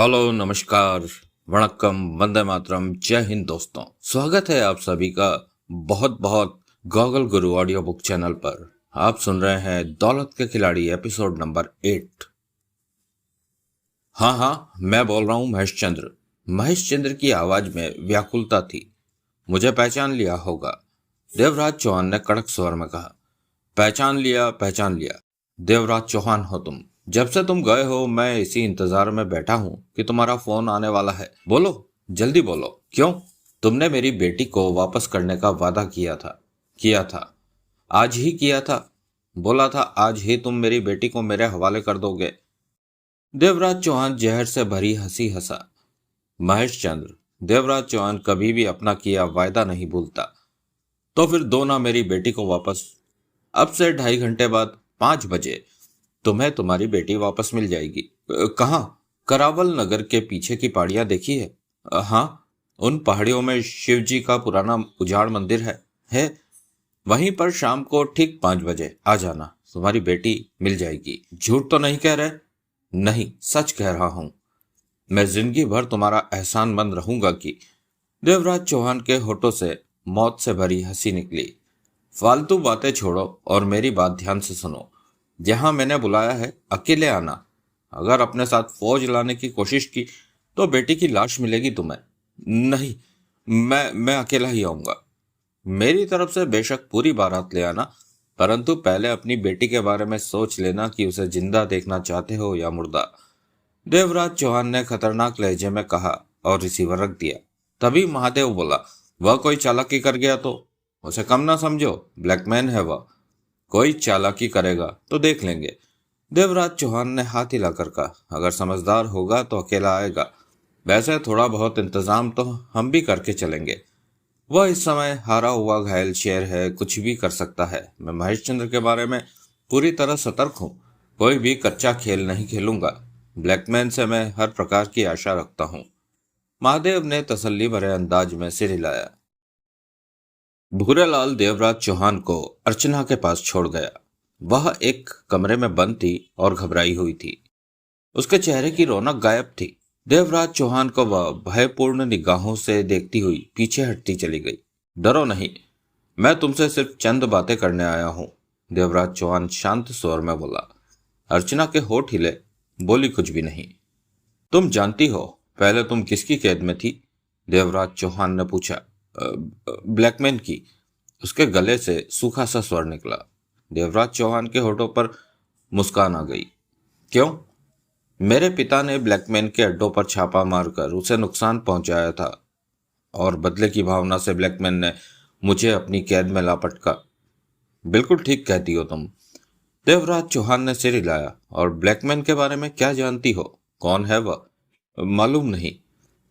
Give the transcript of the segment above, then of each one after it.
Hello, नमस्कार, वणक्कम, वंदे मातरम, जय हिंद दोस्तों। स्वागत है आप सभी का बहुत बहुत गॉगल गुरु ऑडियो बुक चैनल पर। आप सुन रहे हैं दौलत के खिलाड़ी एपिसोड नंबर 8। हाँ, मैं बोल रहा हूँ महेश चंद्र। महेश चंद्र की आवाज में व्याकुलता थी। मुझे पहचान लिया होगा, देवराज चौहान ने कड़क स्वर में कहा। पहचान लिया, पहचान लिया। देवराज चौहान हो तुम। जब से तुम गए हो मैं इसी इंतजार में बैठा हूं कि तुम्हारा फोन आने वाला है। बोलो, जल्दी बोलो। क्यों? तुमने मेरी बेटी को वापस करने का वादा किया था। आज ही किया था। बोला था आज ही तुम मेरी बेटी को मेरे हवाले कर दोगे। देवराज चौहान जहर से भरी हंसी हंसा। महेश चंद्र, देवराज चौहान कभी भी अपना किया वायदा नहीं भूलता। तो फिर दो ना मेरी बेटी को वापस। अब से 2.5 घंटे बाद 5 बजे तुम्हें तुम्हारी बेटी वापस मिल जाएगी। कहाँ? करावल नगर के पीछे की पहाड़ियां देखी है? हाँ, उन पहाड़ियों में शिव जी का पुराना उजाड़ मंदिर है। वहीं पर शाम को ठीक 5 बजे आ जाना। तुम्हारी बेटी मिल जाएगी। झूठ तो नहीं कह रहे? नहीं, सच कह रहा हूं। मैं जिंदगी भर तुम्हारा एहसानमंद रहूंगा। कि देवराज चौहान के होठों से मौत से भरी हंसी निकली। फालतू बातें छोड़ो और मेरी बात ध्यान से सुनो। जहां मैंने बुलाया है अकेले आना। अगर अपने साथ फौज लाने की कोशिश की तो बेटी की लाश मिलेगी तुम्हें। नहीं, मैं अकेला ही आऊंगा। मेरी तरफ से बेशक पूरी बारात ले आना, परंतु पहले अपनी बेटी के बारे में सोच लेना कि उसे जिंदा देखना चाहते हो या मुर्दा। देवराज चौहान ने खतरनाक लहजे में कहा और रिसीवर रख दिया। तभी महादेव बोला, वह कोई चालाकी कर गया तो उसे कम ना समझो। ब्लैकमैन है वह। कोई चालाकी करेगा तो देख लेंगे। देवराज चौहान ने हाथ हिलाकर कहा, अगर समझदार होगा तो अकेला आएगा। वैसे थोड़ा बहुत इंतजाम तो हम भी करके चलेंगे। वह इस समय हारा हुआ घायल शेर है, कुछ भी कर सकता है। मैं महेश चंद्र के बारे में पूरी तरह सतर्क हूँ। कोई भी कच्चा खेल नहीं खेलूंगा। ब्लैकमैन से मैं हर प्रकार की आशा रखता हूँ। महादेव ने तसल्ली भरे अंदाज में सिर हिलाया। भूरेलाल देवराज चौहान को अर्चना के पास छोड़ गया। वह एक कमरे में बंद थी और घबराई हुई थी। उसके चेहरे की रौनक गायब थी। देवराज चौहान को वह भयपूर्ण निगाहों से देखती हुई पीछे हटती चली गई। डरो नहीं, मैं तुमसे सिर्फ चंद बातें करने आया हूं। देवराज चौहान शांत स्वर में बोला। अर्चना के होठ हिले, बोली कुछ भी नहीं। तुम जानती हो पहले तुम किसकी कैद में थी? देवराज चौहान ने पूछा। ब्लैकमैन की। उसके गले से सूखा सा स्वर निकला। देवराज चौहान के होठों पर मुस्कान आ गई। क्यों? मेरे पिता ने ब्लैकमैन के अड्डों पर छापा मारकर उसे नुकसान पहुंचाया था और बदले की भावना से ब्लैकमैन ने मुझे अपनी कैद में ला पटका। बिल्कुल ठीक कहती हो तुम। देवराज चौहान ने सिर हिलाया। और ब्लैकमैन के बारे में क्या जानती हो? कौन है वह? मालूम नहीं।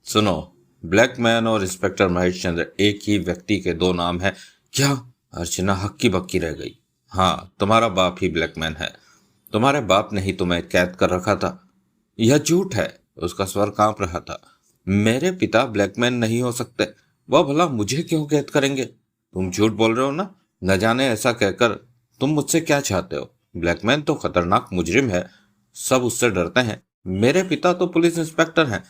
सुनो, ब्लैकमैन और इंस्पेक्टर महेश चंद्र एक ही व्यक्ति के दो नाम हैं। क्या? अर्चना हक्की बक्की रह गई। हाँ, तुम्हारा बाप ही ब्लैकमैन है। तुम्हारे बाप ने ही तुम्हें कैद कर रखा था। यह झूठ है। उसका स्वर कांप रहा था। मेरे पिता ब्लैकमैन नहीं हो सकते। वह भला मुझे क्यों कैद करेंगे? तुम झूठ बोल रहे हो ना? न जाने ऐसा कहकर तुम मुझसे क्या चाहते हो? ब्लैकमैन तो खतरनाक मुजरिम है। सब उससे डरते हैं। मेरे पिता तो पुलिस इंस्पेक्टर हैं।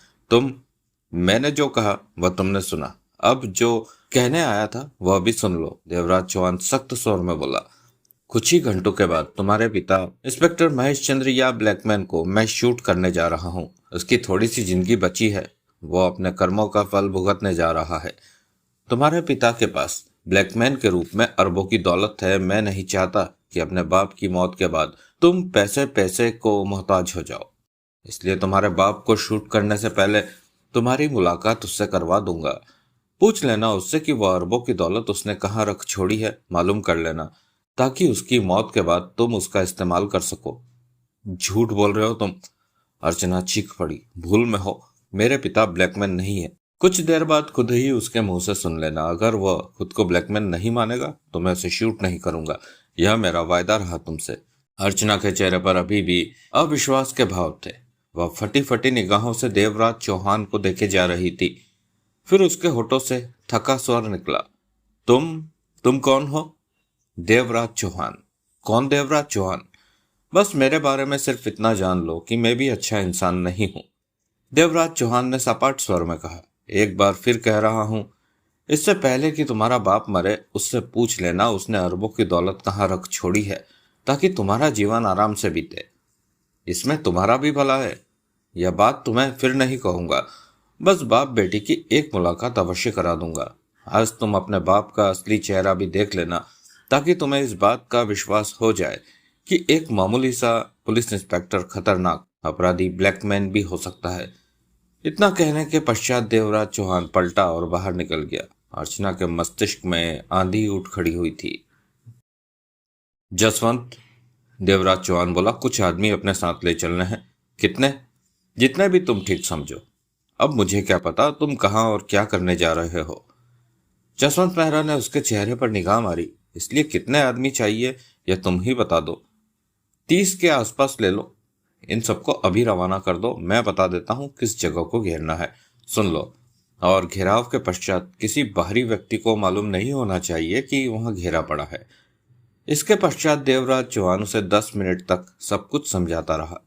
मैंने जो कहा वह तुमने सुना। अब जो कहने आया था वह भी सुन लो। देवराज चौहान सख्त स्वर में बोला। कुछ ही घंटों के बाद तुम्हारे पिता इंस्पेक्टर महेश चंद्र या ब्लैकमैन को मैं शूट करने जा रहा हूँ। उसकी थोड़ी सी जिंदगी बची है। वो अपने कर्मों का फल भुगतने जा रहा है। तुम्हारे पिता के पास ब्लैकमैन के रूप में अरबों की दौलत है। मैं नहीं चाहता कि अपने बाप की मौत के बाद तुम पैसे पैसे को मोहताज हो जाओ। इसलिए तुम्हारे बाप को शूट करने से पहले तुम्हारी मुलाकात उससे करवा दूंगा। पूछ लेना उससे कि वह अरबों की दौलत उसने कहाँ रख छोड़ी है। मालूम कर लेना, ताकि उसकी मौत के बाद तुम उसका इस्तेमाल कर सको। झूठ बोल रहे हो तुम। अर्चना चीख पड़ी। भूल में हो, मेरे पिता ब्लैकमैन नहीं है। कुछ देर बाद खुद ही उसके मुंह से सुन लेना। अगर वह खुद को ब्लैकमैन नहीं मानेगा तो मैं उसे शूट नहीं करूंगा। यह मेरा वायदा रहा तुमसे। अर्चना के चेहरे पर अभी भी अविश्वास के भाव थे। वह फटी फटी निगाहों से देवराज चौहान को देखे जा रही थी। फिर उसके होठों से थका स्वर निकला। तुम कौन हो? देवराज चौहान। कौन देवराज चौहान? बस मेरे बारे में सिर्फ इतना जान लो कि मैं भी अच्छा इंसान नहीं हूं। देवराज चौहान ने सपाट स्वर में कहा। एक बार फिर कह रहा हूं, इससे पहले कि तुम्हारा बाप मरे उससे पूछ लेना उसने अरबों की दौलत कहाँ रख छोड़ी है, ताकि तुम्हारा जीवन आराम से बीते। इसमें तुम्हारा भी भला है। यह बात तुम्हें फिर नहीं कहूंगा। बस बाप बेटी की एक मुलाकात अवश्य करा दूंगा। आज तुम अपने बाप का असली चेहरा भी देख लेना, ताकि तुम्हें इस बात का विश्वास हो जाए कि एक मामूली सा पुलिस इंस्पेक्टर खतरनाक अपराधी ब्लैकमैन भी हो सकता है। इतना कहने के पश्चात देवराज चौहान पलटा और बाहर निकल गया। अर्चना के मस्तिष्क में आंधी उठ खड़ी हुई थी। जसवंत, देवराज चौहान बोला, कुछ आदमी अपने साथ ले चलने हैं। कितने? जितने भी तुम ठीक समझो। अब मुझे क्या पता तुम कहाँ और क्या करने जा रहे हो। जसवंत मेहरा ने उसके चेहरे पर निगाह मारी। इसलिए कितने आदमी चाहिए यह तुम ही बता दो। 30 के आसपास ले लो। इन सबको अभी रवाना कर दो। मैं बता देता हूं किस जगह को घेरना है। सुन लो, और घेराव के पश्चात किसी बाहरी व्यक्ति को मालूम नहीं होना चाहिए कि वहां घेरा पड़ा है। इसके पश्चात देवराज चौहान उसे 10 मिनट तक सब कुछ समझाता रहा।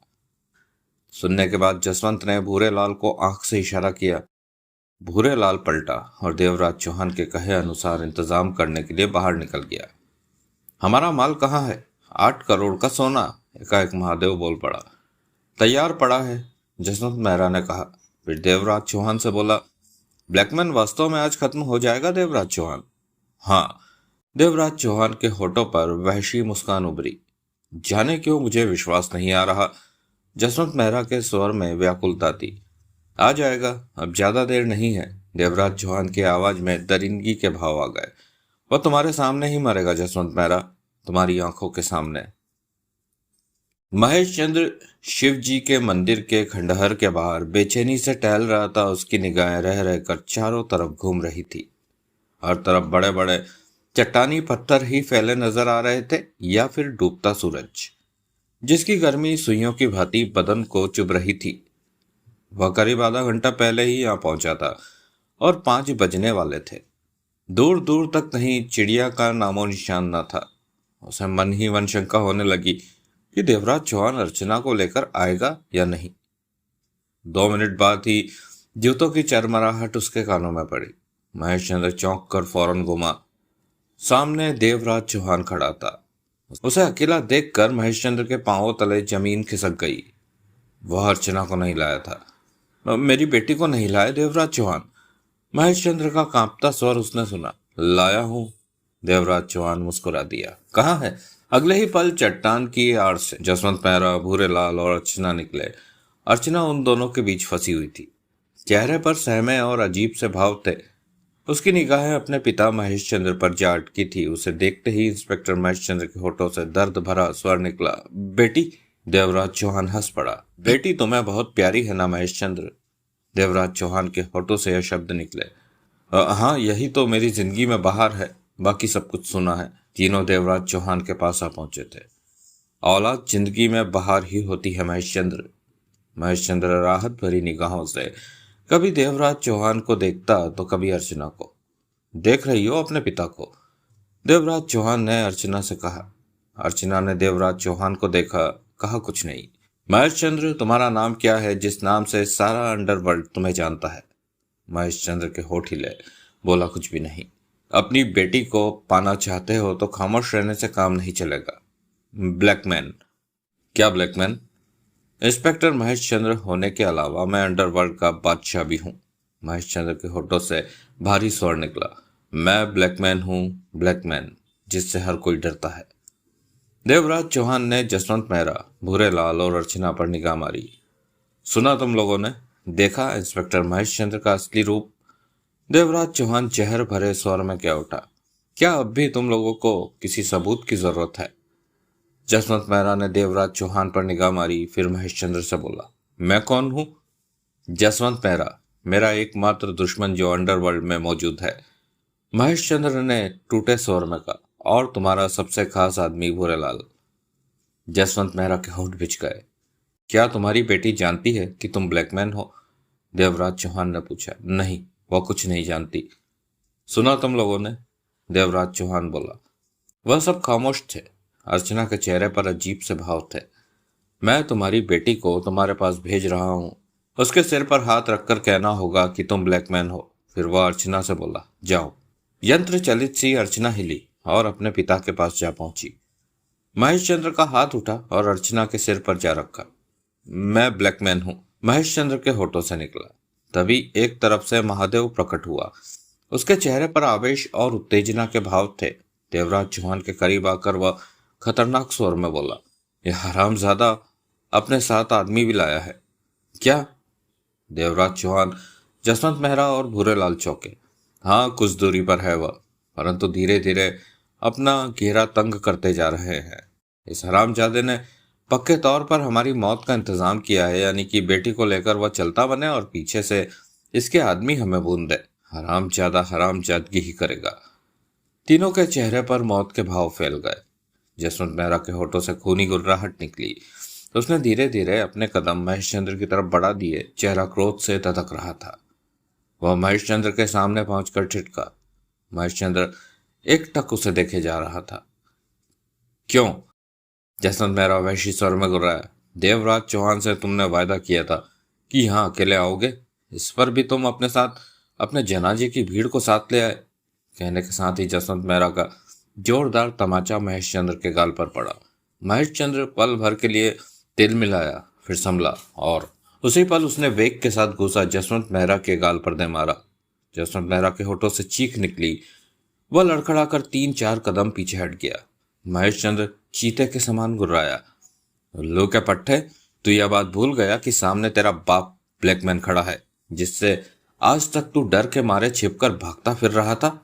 सुनने के बाद जसवंत ने भूरेलाल को आंख से इशारा किया। भूरेलाल पलटा और देवराज चौहान के कहे अनुसार इंतजाम करने के लिए बाहर निकल गया। हमारा माल कहाँ है? 8 करोड़ का सोना, एकाएक महादेव बोल पड़ा। तैयार पड़ा है, जसवंत मेहरा ने कहा। फिर देवराज चौहान से बोला, ब्लैकमैन वास्तव में आज खत्म हो जाएगा देवराज चौहान? हाँ। देवराज चौहान के होठों पर वहशी मुस्कान उभरी। जाने क्यों मुझे विश्वास नहीं आ रहा। जसवंत मेहरा के स्वर में व्याकुलता थी। आ जाएगा, अब ज्यादा देर नहीं है। देवराज चौहान की आवाज में दरिंदगी के भाव आ गए। वह तुम्हारे सामने ही मरेगा जसवंत मेहरा, तुम्हारी आंखों के सामने। महेश चंद्र शिव जी के मंदिर के खंडहर के बाहर बेचैनी से टहल रहा था। उसकी निगाहें रह रहकर चारों तरफ घूम रही थी। हर तरफ बड़े बड़े चट्टानी पत्थर ही फैले नजर आ रहे थे, या फिर डूबता सूरज जिसकी गर्मी सुइयों की भांति बदन को चुभ रही थी। वह करीब आधा घंटा पहले ही यहाँ पहुंचा था और 5 बजने वाले थे। दूर दूर तक कहीं चिड़िया का नामो निशान न था। उसे मन ही मन शंका होने लगी कि देवराज चौहान अर्चना को लेकर आएगा या नहीं। 2 मिनट बाद ही जूतों की चरमराहट उसके कानों में पड़ी। महेश चंद्र चौंक कर फौरन घुमा। सामने देवराज चौहान खड़ा था। उसे अकेला देखकर महेश चंद्र के पांवों तले जमीन खिसक गई। वह अर्चना को नहीं लाया था। मेरी बेटी को नहीं लाया देवराज चौहान? महेश चंद्र का कांपता स्वर उसने सुना। लाया हूं, देवराज चौहान मुस्कुरा दिया। कहाँ है? अगले ही पल चट्टान की आड़ से जसवंत मेहरा, भूरेलाल और अर्चना निकले। अर्चना उन दोनों के बीच फंसी हुई थी। चेहरे पर सहमे और अजीब से भाव थे। उसकी निगाहें अपने पिता महेश चंद्र पर जा अटकी थी। उसे देखते ही इंस्पेक्टर महेश चंद्र के होठों से दर्द भरा स्वर निकला। बेटी? देवराज चौहान हंस पड़ा। बेटी तुम्हें बहुत प्यारी है ना महेश चंद्र? देवराज चौहान के होठों से यह शब्द निकले। हाँ, यही तो मेरी जिंदगी में बहार है। बाकी सब कुछ सुना है। तीनों देवराज चौहान के पास आ पहुंचे थे। औलाद जिंदगी में बहार ही होती है महेश चंद्र। महेश चंद्र राहत भरी निगाहों से कभी देवराज चौहान को देखता तो कभी अर्चना को। देख रही हो अपने पिता को? देवराज चौहान ने अर्चना से कहा। अर्चना ने देवराज चौहान को देखा, कहा कुछ नहीं। महेश चंद्र, तुम्हारा नाम क्या है जिस नाम से सारा अंडरवर्ल्ड तुम्हें जानता है? महेश चंद्र के होठ हिले। बोला, कुछ भी नहीं। अपनी बेटी को पाना चाहते हो तो खामोश रहने से काम नहीं चलेगा। ब्लैकमैन? क्या ब्लैकमैन? इंस्पेक्टर महेश चंद्र होने के अलावा मैं अंडरवर्ल्ड का बादशाह भी हूं। महेश चंद्र के होठों से भारी स्वर निकला। मैं ब्लैकमैन हूं, ब्लैकमैन, जिससे हर कोई डरता है। देवराज चौहान ने जसवंत मेहरा, भूरेलाल और अर्चना पर निगाह मारी। सुना तुम लोगों ने? देखा इंस्पेक्टर महेश चंद्र का असली रूप? देवराज चौहान जहर भरे स्वर में क्या उठा। क्या अब भी तुम लोगों को किसी सबूत की जरूरत है? जसवंत मेहरा ने देवराज चौहान पर निगाह मारी, फिर महेश चंद्र से बोला, मैं कौन हूं? जसवंत मेहरा, मेरा एकमात्र दुश्मन जो अंडरवर्ल्ड में मौजूद है। महेश चंद्र ने टूटे स्वर में कहा, और तुम्हारा सबसे खास आदमी भूरेलाल। जसवंत मेहरा के होंठ भिज गए। क्या तुम्हारी बेटी जानती है कि तुम ब्लैकमैन हो? देवराज चौहान ने पूछा। नहीं, वह कुछ नहीं जानती। सुना तुम लोगों ने? देवराज चौहान बोला। वह सब खामोश थे। अर्चना के चेहरे पर अजीब से भाव थे। मैं तुम्हारी बेटी को तुम्हारे पास भेज रहा हूं। उसके सिर पर हाथ रखकर कहना होगा कि तुम ब्लैकमैन हो। फिर वह अर्चना से बोला, जाओ। यंत्र चलित सी अर्चना हिली और अपने पिता के पास जा पहुंची। महेश चंद्र का हाथ उठा और अर्चना के सिर पर जा रखा। मैं ब्लैकमैन हूं, महेश चंद्र के होठों से निकला। तभी एक तरफ से महादेव प्रकट हुआ। उसके चेहरे पर आवेश और उत्तेजना के भाव थे। देवराज चौहान के करीब आकर वह खतरनाक स्वर में बोला, यह हरामजादा अपने साथ आदमी भी लाया है क्या? देवराज चौहान, जसवंत मेहरा और भूरेलाल चौके। हाँ, कुछ दूरी पर है वह, परंतु धीरे धीरे अपना घेरा तंग करते जा रहे हैं। इस हरामजादे ने पक्के तौर पर हमारी मौत का इंतजाम किया है, यानी कि बेटी को लेकर वह चलता बने और पीछे से इसके आदमी हमें बूंद दे। हरामजादा हरामजादगी ही करेगा। तीनों के चेहरे पर मौत के भाव फैल गए। जसवंत मेहरा के होठों से खूनी गुर्राहट निकली। उसने धीरे धीरे अपने कदम महेश चंद्र की तरफ बढ़ा दिए। चेहरा क्रोध से तधक रहा था। वह महेश चंद्र के सामने पहुंचकर ठिठका। महेश चंद्र एकटक उसे देखे जा रहा था। क्यों? जसवंत मेहरा वैशी स्वर में गुर्राया। देवराज चौहान से तुमने वायदा किया था कि यहाँ अकेले आओगे। इस पर भी तुम अपने साथ अपने जनाजे की भीड़ को साथ ले आए। कहने के साथ ही जसवंत मेहरा का जोरदार तमाचा महेश चंद्र के गाल पर पड़ा। महेश चंद्र पल भर के लिए तिल मिलाया, फिर संभला और उसी पल उसने वेग के साथ घुसा जसवंत मेहरा के गाल पर दे मारा। जसवंत मेहरा के होठों से चीख निकली। वह लड़खड़ाकर 3-4 कदम पीछे हट गया। महेश चंद्र चीते के समान गुर्राया। उल्लू के पट्टे, तू यह बात भूल गया कि सामने तेरा बाप ब्लैकमैन खड़ा है, जिससे आज तक तू डर के मारे छिपकर भागता फिर रहा था।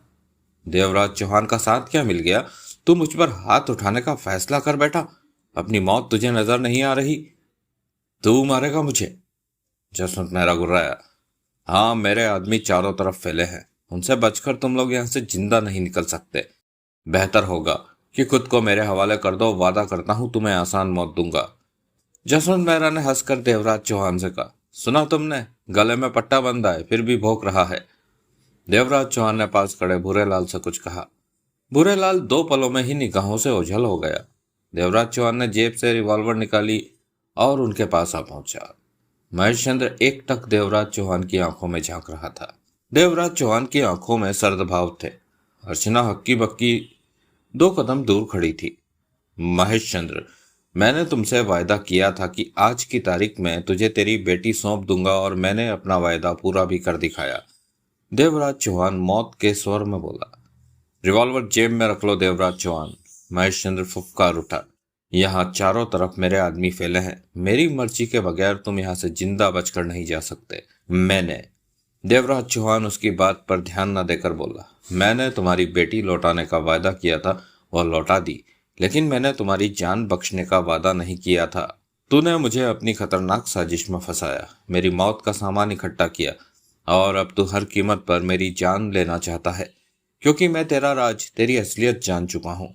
देवराज चौहान का साथ क्या मिल गया? तू मुझ पर हाथ उठाने का फैसला कर बैठा। अपनी मौत तुझे नजर नहीं आ रही? तू मारेगा मुझे? जसवंत मेहरा गुर्राया। हाँ, मेरे आदमी चारों तरफ फैले हैं। उनसे बचकर तुम लोग यहां से जिंदा नहीं निकल सकते। बेहतर होगा कि खुद को मेरे हवाले कर दो। वादा करता हूं तुम्हें आसान मौत दूंगा। जसवंत मेहरा ने हंसकर देवराज चौहान से कहा, सुना तुमने? गले में पट्टा बंधा है, फिर भी भौंक रहा है। देवराज चौहान ने पास खड़े भूरेलाल से कुछ कहा। भूरेलाल 2 पलों में ही निगाहों से ओझल हो गया। देवराज चौहान ने जेब से रिवॉल्वर निकाली और उनके पास आ पहुंचा। महेश चंद्र एकटक देवराज चौहान की आंखों में झांक रहा था। देवराज चौहान की आंखों में सर्द भाव थे। अर्चना हक्की बक्की 2 कदम दूर खड़ी थी। महेश चंद्र, मैंने तुमसे वायदा किया था कि आज की तारीख में तुझे तेरी बेटी सौंप दूंगा और मैंने अपना वायदा पूरा भी कर दिखाया। देवराज चौहान मौत के स्वर में बोला। रिवॉल्वर जेब में रख लो देवराज चौहान। महेश चंद्र फुफकार उठा। यहाँ चारों तरफ मेरे आदमी फैले हैं। मेरी मर्जी के बगैर तुम यहाँ से जिंदा बचकर नहीं जा सकते। मैंने देवराज चौहान उसकी बात पर ध्यान न देकर बोला, मैंने तुम्हारी बेटी लौटाने का वायदा किया था, वह लौटा दी, लेकिन मैंने तुम्हारी जान बख्शने का वादा नहीं किया था। तूने मुझे अपनी खतरनाक साजिश में फंसाया, मेरी मौत का सामान इकट्ठा किया और अब तू हर कीमत पर मेरी जान लेना चाहता है, क्योंकि मैं तेरा राज, तेरी असलियत जान चुका हूं।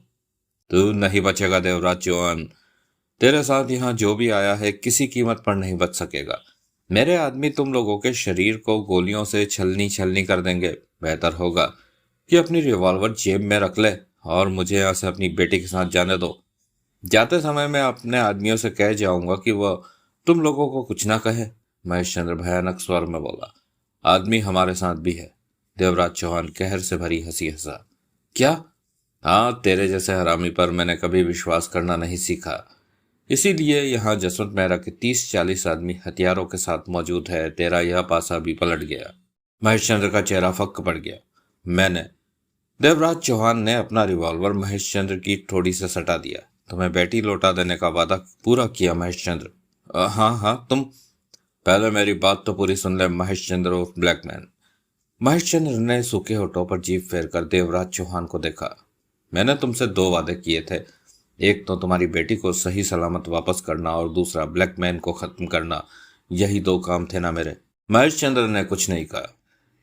तू नहीं बचेगा देवराज चौहान। तेरे साथ यहाँ जो भी आया है किसी कीमत पर नहीं बच सकेगा। मेरे आदमी तुम लोगों के शरीर को गोलियों से छलनी छलनी कर देंगे। बेहतर होगा कि अपनी रिवॉल्वर जेब में रख ले और मुझे यहाँ से अपनी बेटी के साथ जाने दो। जाते समय मैं अपने आदमियों से कह जाऊंगा कि वह तुम लोगों को कुछ ना कहे। महेश चंद्र भयानक स्वर में बोला। आदमी हमारे साथ भी है। देवराज चौहान कहर से भरी हंसी हंसा। क्या? हाँ, तेरे जैसे हरामी पर मैंने कभी विश्वास करना नहीं सीखा, इसीलिए यहाँ जसवंत मेहरा के 30-40 आदमी हथियारों के साथ मौजूद है। तेरा यह पासा भी पलट गया। महेश चंद्र का चेहरा फक्क पड़ गया। मैंने देवराज चौहान ने अपना रिवॉल्वर महेश चंद्र की ठोड़ी से सटा दिया। तुम्हें बेटी लौटा देने का वादा पूरा किया महेश चंद्र। हाँ हाँ, तुम पहले मेरी बात तो पूरी सुन ले महेश चंद्र उर्फ ब्लैकमैन। महेश चंद्र ने सूखे होठों पर जीभ फेर कर देवराज चौहान को देखा। मैंने तुमसे 2 वादे किए थे, एक तो तुम्हारी बेटी को सही सलामत वापस करना और दूसरा ब्लैकमैन को खत्म करना। यही 2 काम थे ना मेरे? महेश चंद्र ने कुछ नहीं कहा।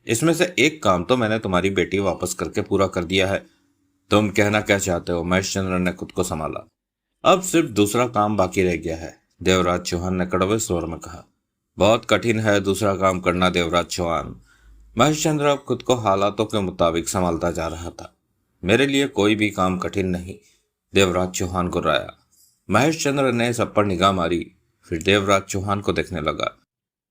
इसमें से एक काम तो मैंने तुम्हारी बेटी वापस करके पूरा कर दिया है। तुम कहना क्या चाहते हो? महेश चंद्र ने खुद को संभाला। अब सिर्फ दूसरा काम बाकी रह गया है, देवराज चौहान ने कड़वे स्वर में कहा। बहुत कठिन है दूसरा काम करना देवराज चौहान। महेश चंद्र अब खुद को हालातों के मुताबिक संभालता जा रहा था। मेरे लिए कोई भी काम कठिन नहीं, देवराज चौहान को राया। महेश चंद्र ने सब पर निगाह मारी, फिर देवराज चौहान को देखने लगा।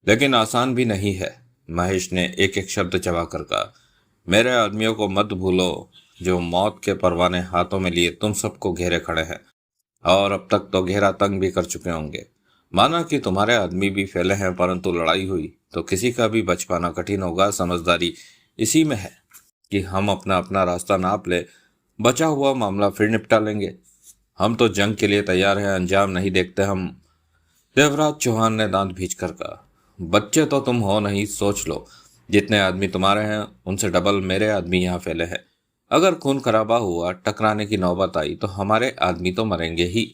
लेकिन आसान भी नहीं है। महेश ने एक एक शब्द चबाकर कहा। मेरे आदमियों को मत भूलो, जो मौत के परवाने हाथों में लिए तुम सबको घेरे खड़े हैं, और अब तक तो घेरा तंग भी कर चुके होंगे। माना कि तुम्हारे आदमी भी फैले हैं, परंतु लड़ाई हुई तो किसी का भी बच पाना कठिन होगा। समझदारी इसी में है कि हम अपना अपना रास्ता नाप ले, बचा हुआ मामला फिर निपटा लेंगे। हम तो जंग के लिए तैयार हैं, अंजाम नहीं देखते हम। देवराज चौहान ने दांत भींचकर कहा। बच्चे तो तुम हो नहीं, सोच लो, जितने आदमी तुम्हारे हैं उनसे डबल मेरे आदमी यहाँ फैले हैं। अगर खून खराबा हुआ, टकराने की नौबत आई तो हमारे आदमी तो मरेंगे ही,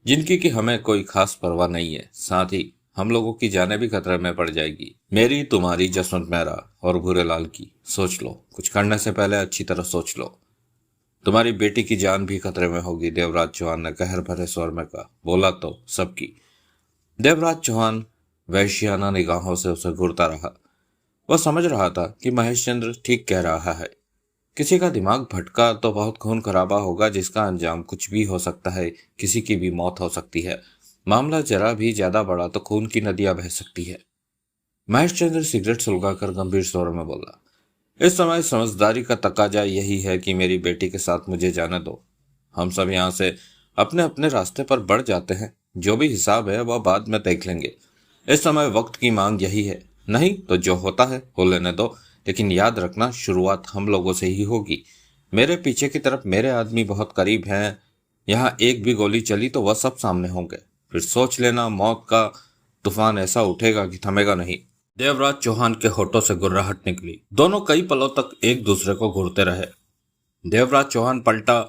जिनकी कि हमें कोई खास परवाह नहीं है। साथ ही हम लोगों की जानें भी खतरे में पड़ जाएगी, मेरी, तुम्हारी, जसवंत मेहरा और भूरेलाल की। सोच लो, कुछ करने से पहले अच्छी तरह सोच लो। तुम्हारी बेटी की जान भी खतरे में होगी, देवराज चौहान ने कहर भरे स्वर में कहा। बोला तो सबकी। देवराज चौहान वैश्याना निगाहों से उसे घूरता रहा। वह समझ रहा था कि महेश चंद्र ठीक कह रहा है। किसी का दिमाग भटका तो बहुत खून खराबा होगा, जिसका अंजाम कुछ भी हो सकता है, किसी की भी मौत हो सकती है। मामला जरा भी ज्यादा बड़ा तो खून की नदियां बह सकती है। महेश चंद्र सिगरेट सुलगाकर गंभीर स्वर में बोला। इस समय समझदारी का तकाजा यही है कि मेरी बेटी के साथ मुझे जाने दो। हम सब यहाँ से अपने अपने रास्ते पर बढ़ जाते हैं। जो भी हिसाब है वह बाद में देख लेंगे। इस समय वक्त की मांग यही है। नहीं तो जो होता है हो लेने दो, लेकिन याद रखना, शुरुआत हम लोगों से ही होगी। मेरे पीछे की तरफ मेरे आदमी बहुत करीब हैं। यहाँ एक भी गोली चली तो वह सब सामने होंगे। फिर सोच लेना, मौत का तूफान ऐसा उठेगा कि थमेगा नहीं। देवराज चौहान के होठों से गुर्राहट निकली। दोनों कई पलों तक एक दूसरे को घूरते रहे। देवराज चौहान पलटा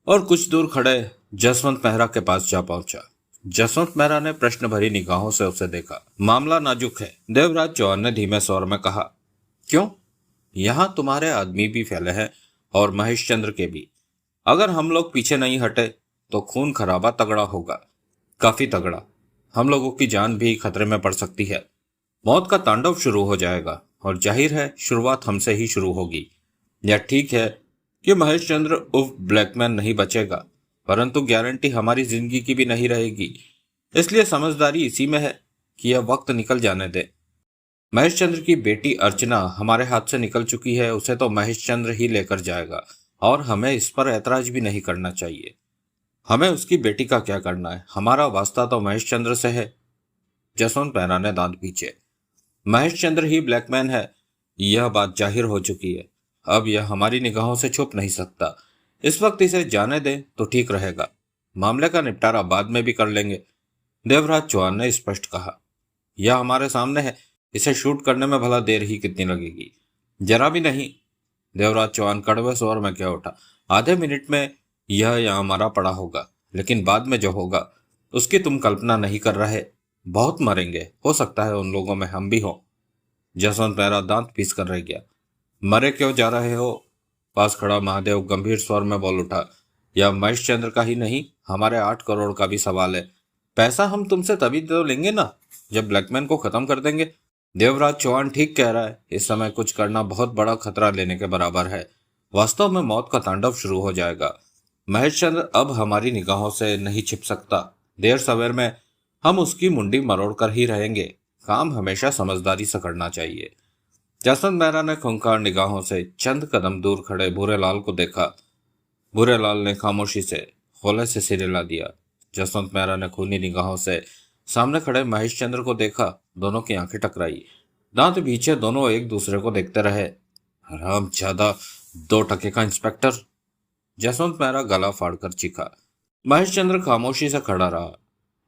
और कुछ दूर खड़े जसवंत मेहरा के पास जा पहुंचा। जसवंत मेहरा ने प्रश्न भरी निगाहों से उसे देखा। मामला नाजुक है, देवराज चौहान ने धीमे स्वर में कहा। क्यों? यहाँ तुम्हारे आदमी भी फैले हैं और महेश चंद्र के भी। अगर हम लोग पीछे नहीं हटे तो खून खराबा तगड़ा होगा, काफी तगड़ा। हम लोगों की जान भी खतरे में पड़ सकती है। मौत का तांडव शुरू हो जाएगा, और जाहिर है शुरुआत हमसे ही शुरू होगी। यह ठीक है कि महेश चंद्र उर्फ ब्लैकमैन नहीं बचेगा, परंतु गारंटी हमारी जिंदगी की भी नहीं रहेगी। इसलिए समझदारी इसी में है कि यह वक्त निकल जाने दे। महेश चंद्र की बेटी अर्चना हमारे हाथ से निकल चुकी है, उसे तो महेश चंद्र ही लेकर जाएगा, और हमें इस पर ऐतराज भी नहीं करना चाहिए। हमें उसकी बेटी का क्या करना है? हमारा वास्ता तो महेश चंद्र से है। जसवंत मेहरा ने दांत पीछे। महेश चंद्र ही ब्लैकमैन है, यह बात जाहिर हो चुकी है। अब यह हमारी निगाहों से छुप नहीं सकता। इस वक्त इसे जाने दें तो ठीक रहेगा। मामले का निपटारा बाद में भी कर लेंगे, देवराज चौहान ने स्पष्ट कहा। यह हमारे सामने है, इसे शूट करने में भला देर ही कितनी लगेगी? जरा भी नहीं, देवराज चौहान कड़वे स्वर में कह उठा। आधे मिनट में यह यहाँ मरा पड़ा होगा, लेकिन बाद में जो होगा उसकी तुम कल्पना नहीं कर रहे। बहुत मरेंगे, हो सकता है उन लोगों में हम भी हो। जसवंत मेहरा दांत पीस कर रह गया। मरे क्यों जा रहे हो? पास खड़ा महादेव गंभीर स्वर में बोल उठा। यह महेश चंद्र का ही नहीं, हमारे 8 करोड़ का भी सवाल है। पैसा हम तुमसे तभी तो लेंगे ना, जब ब्लैकमैन को खत्म कर देंगे। देवराज चौहान ठीक कह रहा है, इस समय कुछ करना बहुत बड़ा खतरा लेने के बराबर है। वास्तव में मौत का तांडव शुरू हो जाएगा। महेश चंद्र अब हमारी निगाहों से नहीं छिप सकता। देर सवेर में हम उसकी मुंडी मरोड़ कर ही रहेंगे। काम हमेशा समझदारी से करना चाहिए। जसवंत मेहरा ने खूंखार निगाहों से चंद कदम दूर खड़े भूरेलाल को देखा। भूरेलाल ने खामोशी से होले से सिर हिला दिया। जसवंत मेहरा ने खूनी निगाहों से सामने खड़े महेश चंद्र को देखा। दोनों की आंखें टकराई। दांत पीछे दोनों एक दूसरे को देखते रहे। हराम ज्यादा, 2 टके का इंस्पेक्टर, जसवंत मेहरा गला फाड़कर चीखा। महेश चंद्र खामोशी से खड़ा रहा।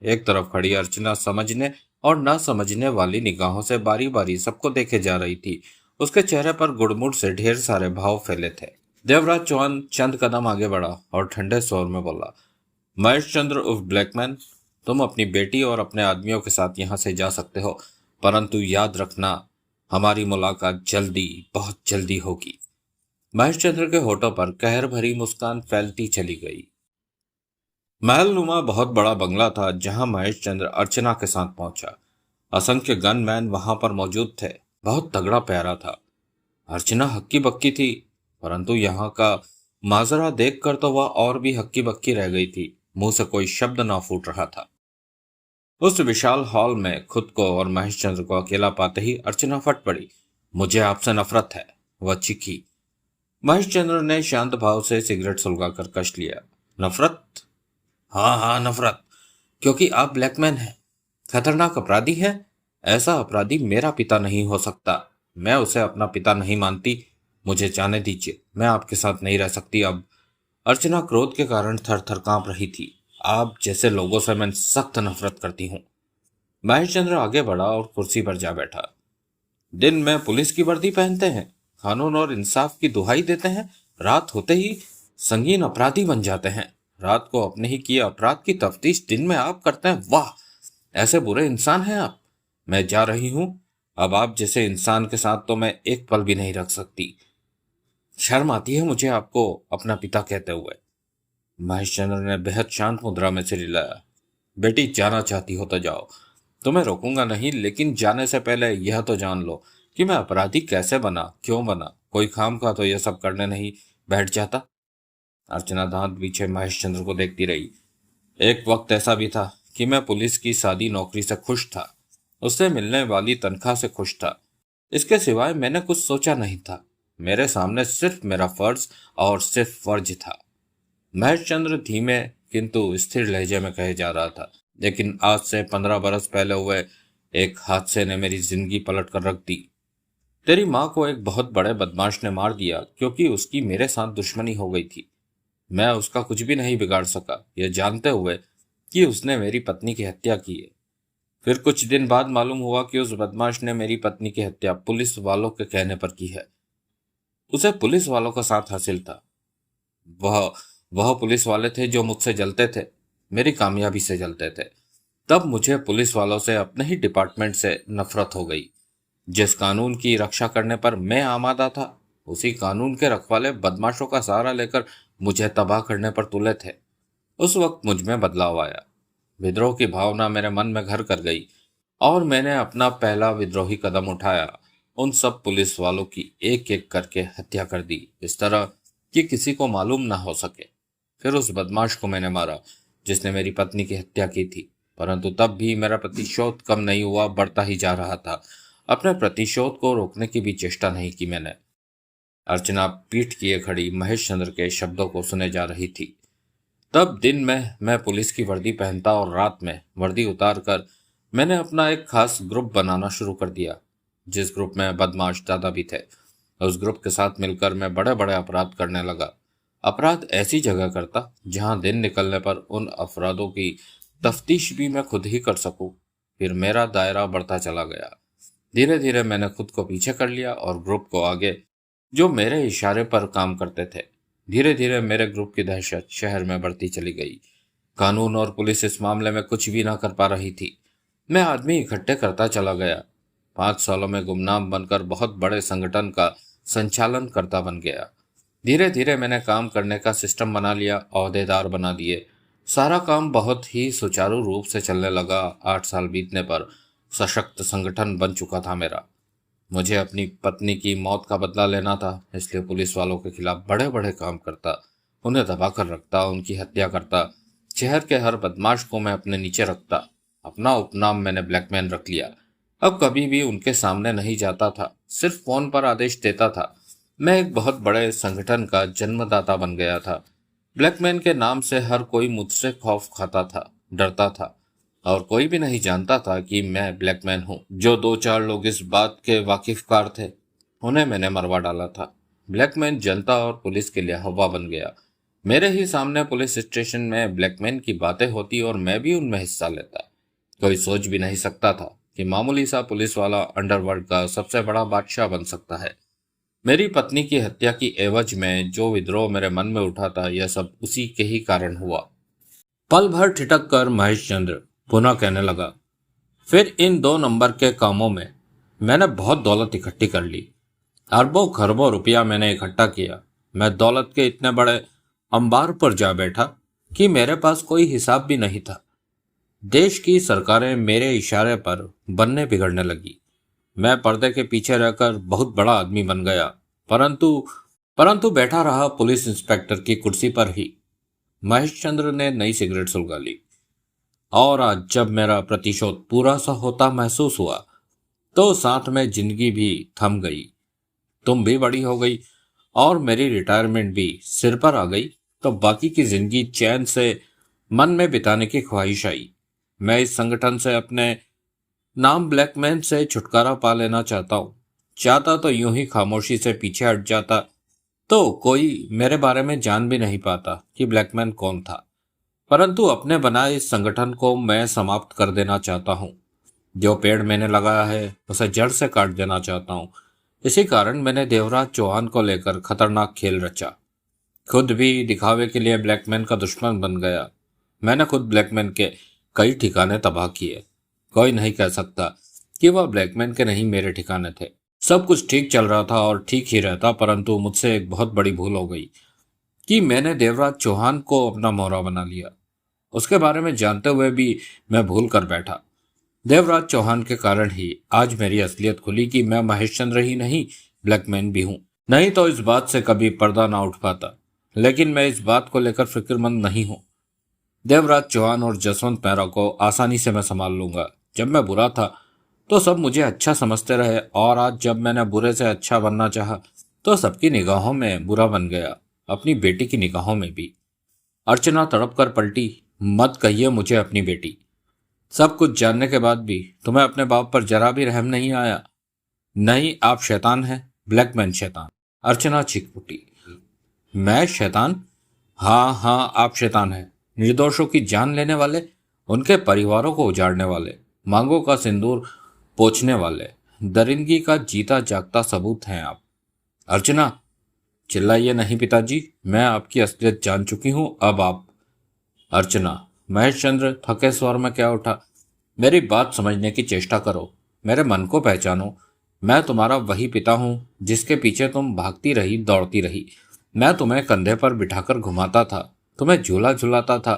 एक तरफ खड़ी अर्चना समझने और न समझने वाली निगाहों से बारी बारी सबको देखे जा रही थी। उसके चेहरे पर गुड़मुड़ से ढेर सारे भाव फैले थे। देवराज चौहान चंद कदम आगे बढ़ा और ठंडे स्वर में बोला। महेश चंद्र उर्फ ब्लैकमैन, तुम अपनी बेटी और अपने आदमियों के साथ यहाँ से जा सकते हो, परंतु याद रखना, हमारी मुलाकात जल्दी, बहुत जल्दी होगी। महेश चंद्र के होठों पर कहर भरी मुस्कान फैलती चली गई। महलनुमा बहुत बड़ा बंगला था जहां महेश चंद्र अर्चना के साथ पहुंचा। असंख्य गनमैन वहां पर मौजूद थे। बहुत तगड़ा पहरा था। अर्चना हक्की बक्की थी, परंतु यहाँ का माजरा देखकर तो वह और भी हक्की बक्की रह गई थी। मुंह से कोई शब्द ना फूट रहा था। उस विशाल हॉल में खुद को और महेश चंद्र को अकेला पाते ही अर्चना फट पड़ी। मुझे आपसे नफरत है, वह चीखी। महेश चंद्र ने शांत भाव से सिगरेट सुलगाकर कश लिया। नफरत? हाँ हाँ, नफरत। क्योंकि आप ब्लैकमैन हैं, खतरनाक अपराधी हैं। ऐसा अपराधी मेरा पिता नहीं हो सकता। मैं उसे अपना पिता नहीं मानती। मुझे जाने दीजिए, मैं आपके साथ नहीं रह सकती अब। अर्चना क्रोध के कारण थर थर कांप रही थी। आप जैसे लोगों से मैं सख्त नफरत करती हूँ। महेश चंद्र आगे बढ़ा और कुर्सी पर जा बैठा। दिन में पुलिस की वर्दी पहनते हैं, कानून और इंसाफ की दुहाई देते हैं, रात होते ही संगीन अपराधी बन जाते हैं। रात को अपने ही किए अपराध की तफ्तीश दिन में आप करते हैं। वाह, ऐसे बुरे इंसान हैं आप। मैं जा रही हूं। अब आप जैसे इंसान के साथ तो मैं एक पल भी नहीं रख सकती। शर्म आती है मुझे आपको अपना पिता कहते हुए। महेश चंद्र ने बेहद शांत मुद्रा में सिर हिलाया। बेटी, जाना चाहती हो तो जाओ, तुम्हें रोकूंगा नहीं, लेकिन जाने से पहले यह तो जान लो कि मैं अपराधी कैसे बना, क्यों बना। कोई खाम खा तो यह सब करने नहीं बैठ जाता। अर्चना दांत पीछे महेश चंद्र को देखती रही। एक वक्त ऐसा भी था कि मैं पुलिस की सादी नौकरी से खुश था, उससे मिलने वाली तनख्वाह से खुश था। इसके सिवाय मैंने कुछ सोचा नहीं था। मेरे सामने सिर्फ मेरा फर्ज और सिर्फ फर्ज था। महेश चंद्र धीमे किंतु स्थिर लहजे में कहे जा रहा था। लेकिन आज से 15 बरस पहले हुए एक हादसे ने मेरी जिंदगी पलट कर रख दी। तेरी माँ को एक बहुत बड़े बदमाश ने मार दिया क्योंकि उसकी मेरे साथ दुश्मनी हो गई थी। मैं उसका कुछ भी नहीं बिगाड़ सका, यह जानते हुए कि उसने मेरी पत्नी की हत्या की है। फिर कुछ दिन बाद मालूम हुआ कि उस बदमाश ने मेरी पत्नी की हत्या पुलिस वालों के कहने पर की है। उसे पुलिस वालों का साथ हासिल था। वह वह पुलिस वाले थे जो मुझसे जलते थे, मेरी कामयाबी से जलते थे। तब मुझे पुलिस वालों से, अपने ही डिपार्टमेंट से नफरत हो गई। जिस कानून की रक्षा करने पर मैं आमादा था, उसी कानून के रखवाले बदमाशों का सहारा लेकर मुझे तबाह करने पर तुले थे। उस वक्त मुझ में बदलाव आया। विद्रोह की भावना मेरे मन में घर कर गई और मैंने अपना पहला विद्रोही कदम उठाया। उन सब पुलिस वालों की एक एक करके हत्या कर दी, इस तरह कि किसी को मालूम ना हो सके। फिर उस बदमाश को मैंने मारा जिसने मेरी पत्नी की हत्या की थी। परंतु तब भी मेरा प्रतिशोध कम नहीं हुआ, बढ़ता ही जा रहा था। अपने प्रतिशोध को रोकने की भी चेष्टा नहीं की मैंने। अर्चना पीठ किए खड़ी महेश चंद्र के शब्दों को सुने जा रही थी। तब दिन में मैं पुलिस की वर्दी पहनता और रात में वर्दी उतार कर मैंने अपना एक खास ग्रुप बनाना शुरू कर दिया, जिस ग्रुप में बदमाश दादा भी थे। उस ग्रुप के साथ मिलकर मैं बड़े बड़े अपराध करने लगा। अपराध ऐसी जगह करता जहां दिन निकलने पर उन अपराधों की तफ्तीश भी मैं खुद ही कर सकूं। फिर मेरा दायरा बढ़ता चला गया। धीरे धीरे मैंने खुद को पीछे कर लिया और ग्रुप को आगे, जो मेरे इशारे पर काम करते थे। धीरे धीरे मेरे ग्रुप की दहशत शहर में बढ़ती चली गई। कानून और पुलिस इस मामले में कुछ भी ना कर पा रही थी। मैं आदमी इकट्ठे करता चला गया। 5 सालों में गुमनाम बनकर बहुत बड़े संगठन का संचालन करता बन गया। धीरे धीरे मैंने काम करने का सिस्टम बना लिया, ओहदेदार बना दिए। सारा काम बहुत ही सुचारू रूप से चलने लगा। 8 साल बीतने पर सशक्त संगठन बन चुका था मेरा। मुझे अपनी पत्नी की मौत का बदला लेना था, इसलिए पुलिस वालों के खिलाफ बड़े बड़े काम करता, उन्हें दबा कर रखता, उनकी हत्या करता। शहर के हर बदमाश को मैं अपने नीचे रखता। अपना उपनाम मैंने ब्लैकमैन रख लिया। अब कभी भी उनके सामने नहीं जाता था, सिर्फ फोन पर आदेश देता था। मैं एक बहुत बड़े संगठन का जन्मदाता बन गया था। ब्लैकमैन के नाम से हर कोई मुझसे खौफ खाता था, डरता था, और कोई भी नहीं जानता था कि मैं ब्लैकमैन हूँ। जो 2-4 लोग इस बात के वाकिफकार थे, उन्हें मैंने मरवा डाला था। ब्लैकमैन जनता और पुलिस के लिए हवा बन गया। मेरे ही सामने पुलिस स्टेशन में ब्लैकमैन की बातें होती और मैं भी उनमें हिस्सा लेता। कोई सोच भी नहीं सकता था कि मामूली सा पुलिस वाला अंडरवर्ल्ड का सबसे बड़ा बादशाह बन सकता है। मेरी पत्नी की हत्या की एवज में जो विद्रोह मेरे मन में उठा था, यह सब उसी के ही कारण हुआ। पल भर ठिठक कर महेश चंद्र पुनः कहने लगा, फिर इन 2 नंबर के कामों में मैंने बहुत दौलत इकट्ठी कर ली। अरबों खरबों रुपया मैंने इकट्ठा किया। मैं दौलत के इतने बड़े अंबार पर जा बैठा कि मेरे पास कोई हिसाब भी नहीं था। देश की सरकारें मेरे इशारे पर बनने बिगड़ने लगी। मैं पर्दे के पीछे रहकर बहुत बड़ा आदमी बन गया, परंतु परंतु बैठा रहा पुलिस इंस्पेक्टर की कुर्सी पर ही। महेश चंद्र ने नई सिगरेट सुलगा ली। और आज जब मेरा प्रतिशोध पूरा सा होता महसूस हुआ तो साथ में जिंदगी भी थम गई। तुम भी बड़ी हो गई और मेरी रिटायरमेंट भी सिर पर आ गई, तो बाकी की जिंदगी चैन से मन में बिताने की ख्वाहिश आई। मैं इस संगठन से अपने नाम ब्लैकमैन से छुटकारा पा लेना चाहता हूँ। चाहता तो यूं ही खामोशी से पीछे हट जाता, तो कोई मेरे बारे में जान भी नहीं पाता कि ब्लैकमैन कौन था। परंतु अपने बनाए इस संगठन को मैं समाप्त कर देना चाहता हूँ। जो पेड़ मैंने लगाया है उसे जड़ से काट देना चाहता हूँ। इसी कारण मैंने देवराज चौहान को लेकर खतरनाक खेल रचा। खुद भी दिखावे के लिए ब्लैकमैन का दुश्मन बन गया। मैंने खुद ब्लैकमैन के कई ठिकाने तबाह किए। कोई नहीं कह सकता कि वह ब्लैकमैन के नहीं मेरे ठिकाने थे। सब कुछ ठीक चल रहा था और ठीक ही रहता, परंतु मुझसे एक बहुत बड़ी भूल हो गई कि मैंने देवराज चौहान को अपना मोहरा बना लिया। उसके बारे में जानते हुए भी मैं भूल कर बैठा। देवराज चौहान के कारण ही आज मेरी असलियत खुली कि मैं महेश चंद्र ही नहीं, ब्लैकमैन भी हूं। नहीं तो इस बात से कभी पर्दा ना उठ पाता, लेकिन मैं इस बात को लेकर फिक्रमंद नहीं हूं। देवराज चौहान और जसवंत मेहरा को आसानी से मैं संभाल लूंगा। जब मैं बुरा था तो सब मुझे अच्छा समझते रहे, और आज जब मैंने बुरे से अच्छा बनना चाहा तो सबकी निगाहों में बुरा बन गया, अपनी बेटी की निगाहों में भी। अर्चना तड़प कर पलटी, मत कहिए मुझे अपनी बेटी। सब कुछ जानने के बाद भी तुम्हें अपने बाप पर जरा भी रहम नहीं आया। नहीं, आप शैतान हैं, ब्लैकमैन शैतान। अर्चना चीख उठी, मैं शैतान? हाँ हाँ, आप शैतान हैं। निर्दोषों की जान लेने वाले, उनके परिवारों को उजाड़ने वाले, मांगों का सिंदूर पोंछने वाले, दरिंदगी का जीता जागता सबूत हैं आप। अर्चना, चिल्लाइए नहीं पिताजी, मैं आपकी असलियत जान चुकी हूं, अब आप। अर्चना, महेश चंद्र थके स्वर में क्या उठा, मेरी बात समझने की चेष्टा करो, मेरे मन को पहचानो। मैं तुम्हारा वही पिता हूं जिसके पीछे तुम भागती रही, दौड़ती रही। मैं तुम्हें कंधे पर बिठाकर घुमाता था, तुम्हें झूला झुलाता था,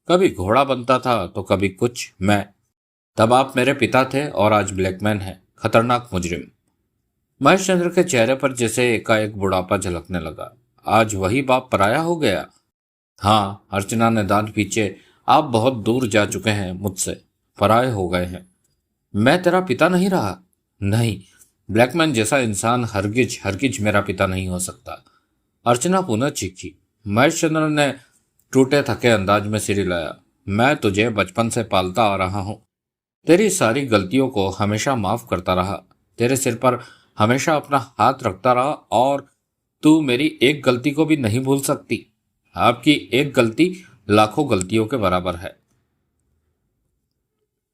कभी घोड़ा बनता था तो कभी कुछ। मैं तब आप मेरे पिता थे और आज ब्लैकमैन है, खतरनाक मुजरिम। महेश चंद्र के चेहरे पर जैसे एकाएक बुढ़ापा झलकने लगा। आज वही बाप पराया हो गया। हाँ, अर्चना ने दांत पीछे, आप बहुत दूर जा चुके हैं मुझसे, पराये हो गए हैं। मैं तेरा पिता नहीं रहा। नहीं, ब्लैकमैन जैसा इंसान हरगिज हरगिज मेरा पिता नहीं हो सकता। अर्चना पुनः चीखी। महेश चंद्र ने टूटे थके अंदाज में सिर हिलाया। मैं तुझे बचपन से पालता आ रहा हूं, तेरी सारी गलतियों को हमेशा माफ करता रहा, तेरे सिर पर हमेशा अपना हाथ रखता रहा, और तू मेरी एक गलती को भी नहीं भूल सकती। आपकी एक गलती लाखों गलतियों के बराबर है,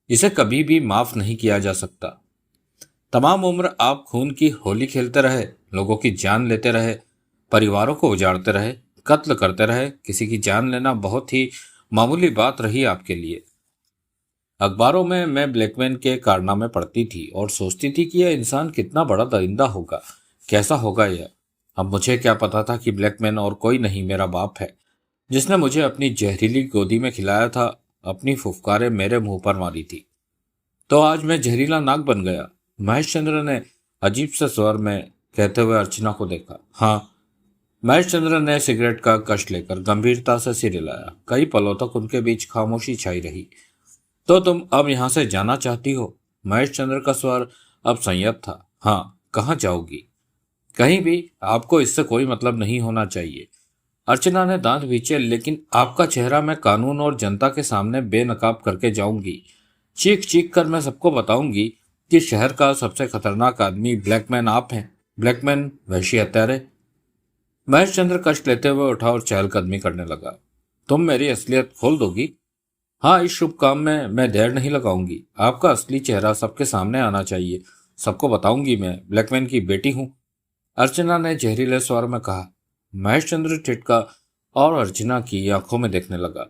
इसे कभी भी माफ नहीं किया जा सकता। तमाम उम्र आप खून की होली खेलते रहे, लोगों की जान लेते रहे, परिवारों को उजाड़ते रहे, कत्ल करते रहे। किसी की जान लेना बहुत ही मामूली बात रही आपके लिए। अखबारों में मैं ब्लैकमैन के कारनामे पढ़ती थी और सोचती थी कि यह इंसान कितना बड़ा दरिंदा होगा, कैसा होगा यह। अब मुझे क्या पता था कि ब्लैकमैन और कोई नहीं, मेरा बाप है, जिसने मुझे अपनी जहरीली गोदी में खिलाया था, अपनी फुफकारें मेरे मुंह पर मारी थी। तो आज मैं जहरीला नाग बन गया। महेश चंद्र ने अजीब से स्वर में कहते हुए अर्चना को देखा। हाँ, महेश चंद्र ने सिगरेट का कश लेकर गंभीरता से सिर हिलाया। कई पलों तक उनके बीच खामोशी छाई रही। तो तुम अब यहां से जाना चाहती हो? महेश चंद्र का स्वर अब संयत था। हाँ, कहाँ जाओगी? कहीं भी, आपको इससे कोई मतलब नहीं होना चाहिए। अर्चना ने दांत भींचे, लेकिन आपका चेहरा मैं कानून और जनता के सामने बेनकाब करके जाऊंगी। चीख चीख कर मैं सबको बताऊंगी कि शहर का सबसे खतरनाक आदमी ब्लैकमैन आप हैं, ब्लैकमैन वहशी हत्यारे। महेश चंद्र कष्ट लेते हुए उठा और चहलकदमी करने लगा। तुम मेरी असलियत खोल दोगी? हाँ, इस शुभ काम में मैं देर नहीं लगाऊंगी। आपका असली चेहरा सबके सामने आना चाहिए। सबको बताऊंगी मैं ब्लैकमैन की बेटी हूं, अर्चना ने जहरीले स्वर में कहा। महेश चंद्र टिटका और अर्चना की आंखों में देखने लगा।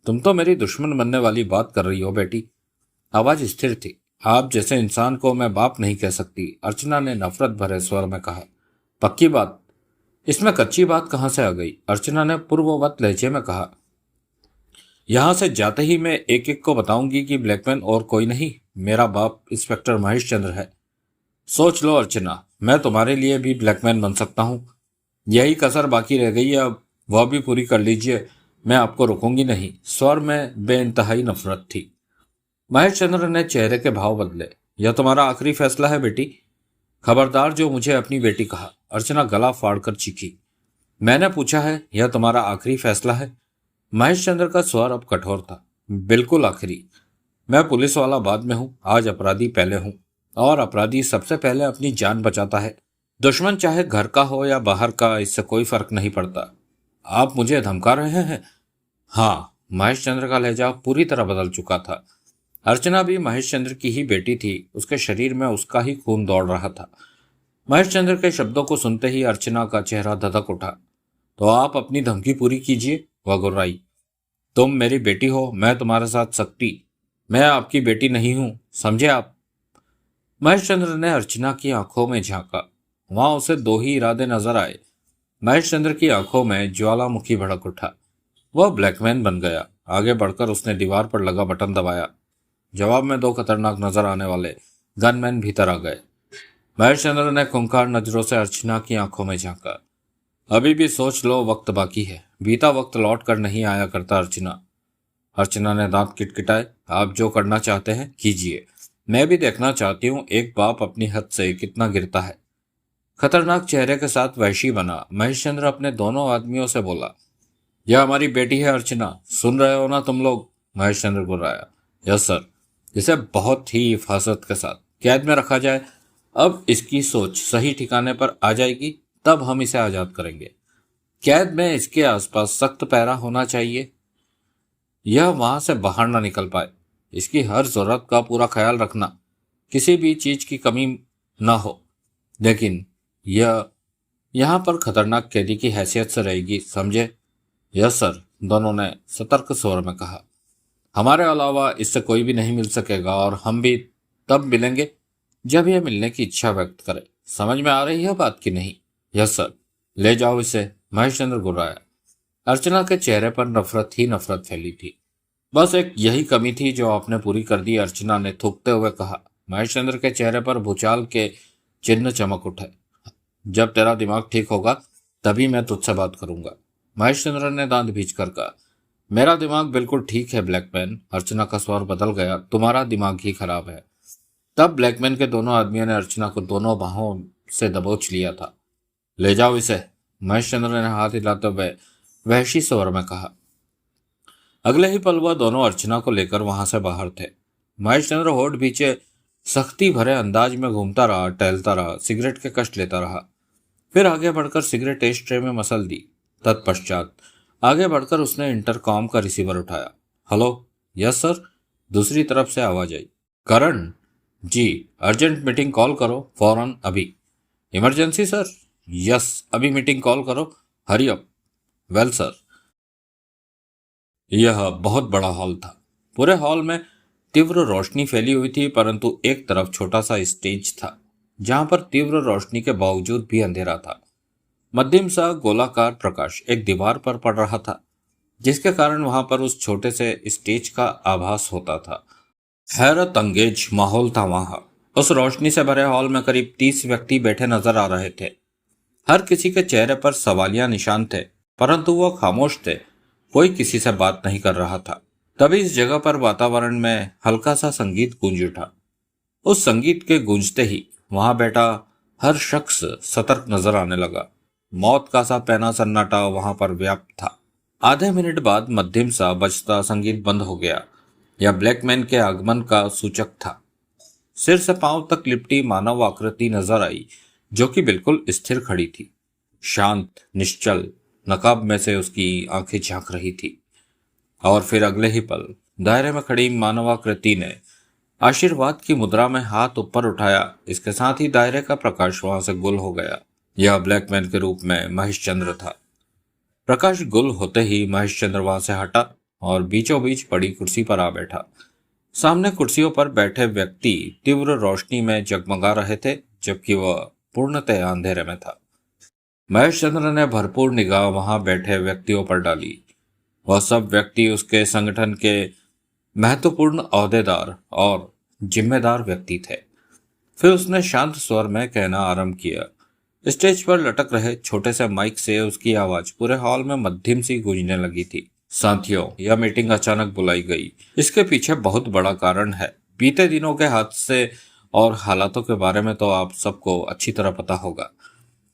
तुम तो मेरी दुश्मन बनने वाली बात कर रही हो बेटी। आवाज स्थिर थी। आप जैसे इंसान को मैं बाप नहीं कह सकती, अर्चना ने नफरत भरे स्वर में कहा। पक्की बात? इसमें कच्ची बात कहां से आ गई? अर्चना ने पूर्ववत लहजे में कहा। यहां से जाते ही मैं एक एक को बताऊंगी कि ब्लैकमैन और कोई नहीं, मेरा बाप इंस्पेक्टर महेश चंद्र है। सोच लो अर्चना, मैं तुम्हारे लिए भी ब्लैकमैन बन सकता हूं। यही कसर बाकी रह गई है, अब वह भी पूरी कर लीजिए। मैं आपको रोकूंगी नहीं। स्वर में बेइंतहाई नफरत थी। महेश चंद्र ने चेहरे के भाव बदले। यह तुम्हारा आखिरी फैसला है बेटी? खबरदार जो मुझे अपनी बेटी कहा। अर्चना गला फाड़कर चीखी। मैंने पूछा है, यह तुम्हारा आखिरी फैसला है? महेश चंद्र का स्वर अब कठोर था। बिल्कुल आखिरी। मैं पुलिस वाला बाद में हूं, आज अपराधी पहले हूं। और अपराधी सबसे पहले अपनी जान बचाता है। दुश्मन चाहे घर का हो या बाहर का, इससे कोई फर्क नहीं पड़ता। आप मुझे धमका रहे हैं? हाँ। महेश चंद्र का लहजा पूरी तरह बदल चुका था। अर्चना भी महेश चंद्र की ही बेटी थी, उसके शरीर में उसका ही खून दौड़ रहा था। महेश चंद्र के शब्दों को सुनते ही अर्चना का चेहरा धधक उठा। तो आप अपनी धमकी पूरी कीजिए, वह गुर्राई। तुम मेरी बेटी हो, मैं तुम्हारे साथ सख्ती। मैं आपकी बेटी नहीं हूं, समझे आप? महेश चंद्र ने अर्चना की आंखों में झांका। वहां उसे दो ही इरादे नजर आए। महेश चंद्र की आंखों में ज्वालामुखी भड़क उठा। वह ब्लैकमैन बन गया। आगे बढ़कर उसने दीवार पर लगा बटन दबाया। जवाब में दो खतरनाक नजर आने वाले गनमैन भीतर आ गए। महेश चंद्र ने खूंखार नजरों से अर्चना की आंखों में झांका। अभी भी सोच लो, वक्त बाकी है। बीता वक्त लौट कर नहीं आया करता अर्चना। अर्चना ने दांत किटकिटाए। आप जो करना चाहते हैं कीजिए। मैं भी देखना चाहती हूँ एक बाप अपनी हद से कितना गिरता है। खतरनाक चेहरे के साथ वहशी बना महेश चंद्र अपने दोनों आदमियों से बोला। यह हमारी बेटी है अर्चना, सुन रहे हो ना तुम लोग? महेश चंद्र गुर्राया। Yes sir. इसे बहुत ही हिफाजत के साथ कैद में रखा जाए। अब इसकी सोच सही ठिकाने पर आ जाएगी, तब हम इसे आजाद करेंगे। कैद में इसके आसपास सख्त पहरा होना चाहिए। यह वहां से बाहर ना निकल पाए। इसकी हर जरूरत का पूरा ख्याल रखना, किसी भी चीज की कमी ना हो। लेकिन यह यहाँ पर खतरनाक कैदी की हैसियत से रहेगी, समझे? यस सर, दोनों ने सतर्क स्वर में कहा। हमारे अलावा इससे कोई भी नहीं मिल सकेगा, और हम भी तब मिलेंगे जब यह मिलने की इच्छा व्यक्त करे। समझ में आ रही है बात की नहीं? Yes sir. ले जाओ इसे, महेश चंद्र गुर्राया। अर्चना के चेहरे पर नफरत ही नफरत फैली थी। बस एक यही कमी थी जो आपने पूरी कर दी, अर्चना ने थूकते हुए कहा। महेश चंद्र के चेहरे पर भूचाल के चिन्ह चमक उठे। जब तेरा दिमाग ठीक होगा तभी मैं तुझसे बात करूंगा, महेश चंद्र ने दांत भींचकर कहा। मेरा दिमाग बिल्कुल ठीक है ब्लैकमैन। अर्चना का स्वर बदल गया। तुम्हारा दिमाग ही खराब है। तब ब्लैकमैन के दोनों आदमियों ने अर्चना को दोनों बाहों से दबोच लिया था। ले जाओ इसे, महेश चंद्र ने हाथ हिलाते हुए वहशी स्वर में कहा। अगले ही पल वह दोनों अर्चना को लेकर वहां से बाहर थे। महेश चंद्र होठ पीछे सख्ती भरे अंदाज में घूमता रहा, टहलता रहा, सिगरेट के कष्ट लेता रहा। फिर आगे बढ़कर सिगरेट एश ट्रे में मसल दी। तत्पश्चात आगे बढ़कर उसने इंटरकॉम का रिसीवर उठाया। हेलो। Yes sir. दूसरी तरफ से आवाज आई। करण जी, अर्जेंट मीटिंग कॉल करो फौरन, अभी। Emergency sir? यस, अभी मीटिंग कॉल करो, हरी अप। Well sir. यह बहुत बड़ा हॉल था। पूरे हॉल में तीव्र रोशनी फैली हुई थी, परंतु एक तरफ छोटा सा स्टेज था जहां पर तीव्र रोशनी के बावजूद भी अंधेरा था। मध्यम सा गोलाकार प्रकाश एक दीवार पर पड़ रहा था, जिसके कारण वहां पर उस छोटे से स्टेज का आभास होता था। हैरत अंगेज माहौल था वहां। उस रोशनी से भरे हॉल में करीब 30 व्यक्ति बैठे नजर आ रहे थे। हर किसी के चेहरे पर सवालिया निशान थे, परंतु वह खामोश थे। कोई किसी से बात नहीं कर रहा था। तभी इस जगह पर वातावरण में हल्का सा संगीत गूंज उठा। उस संगीत के गूंजते ही वहां बैठा हर शख्स सतर्क नजर आने लगा। मौत का सा पैना सन्नाटा वहां पर व्याप्त था। आधे मिनट बाद मध्यम सा बजता संगीत बंद हो गया। यह ब्लैकमैन के आगमन का सूचक था। सिर से पांव तक लिपटी मानव आकृति नजर आई, जो कि बिल्कुल स्थिर खड़ी थी, शांत, निश्चल। नकाब में से उसकी आंखें झांक रही थी। और फिर अगले ही पल दायरे में खड़ी मानवाकृति ने आशीर्वाद की मुद्रा में हाथ ऊपर उठाया। इसके साथ ही दायरे का प्रकाश वहां से गुल हो गया। यह ब्लैकमैन के रूप में महेश चंद्र था। प्रकाश गुल होते ही महेश चंद्र वहां से हटा और बीचों बीच पड़ी कुर्सी पर आ बैठा। सामने कुर्सियों पर बैठे व्यक्ति तीव्र रोशनी में जगमगा रहे थे, जबकि वह पूर्णतः अंधेरे में था। महेश चंद्र ने भरपूर निगाह वहां बैठे व्यक्तियों पर डाली। वह सब व्यक्ति उसके संगठन के महत्वपूर्ण ओहदेदार और जिम्मेदार व्यक्ति थे। फिर उसने शांत स्वर में कहना आरंभ किया। स्टेज पर लटक रहे छोटे से माइक से उसकी आवाज पूरे हॉल में मध्यम सी गूंजने लगी थी। साथियों, यह मीटिंग अचानक बुलाई गई। इसके पीछे बहुत बड़ा कारण है। बीते दिनों के हादसे और हालातों के बारे में तो आप सबको अच्छी तरह पता होगा।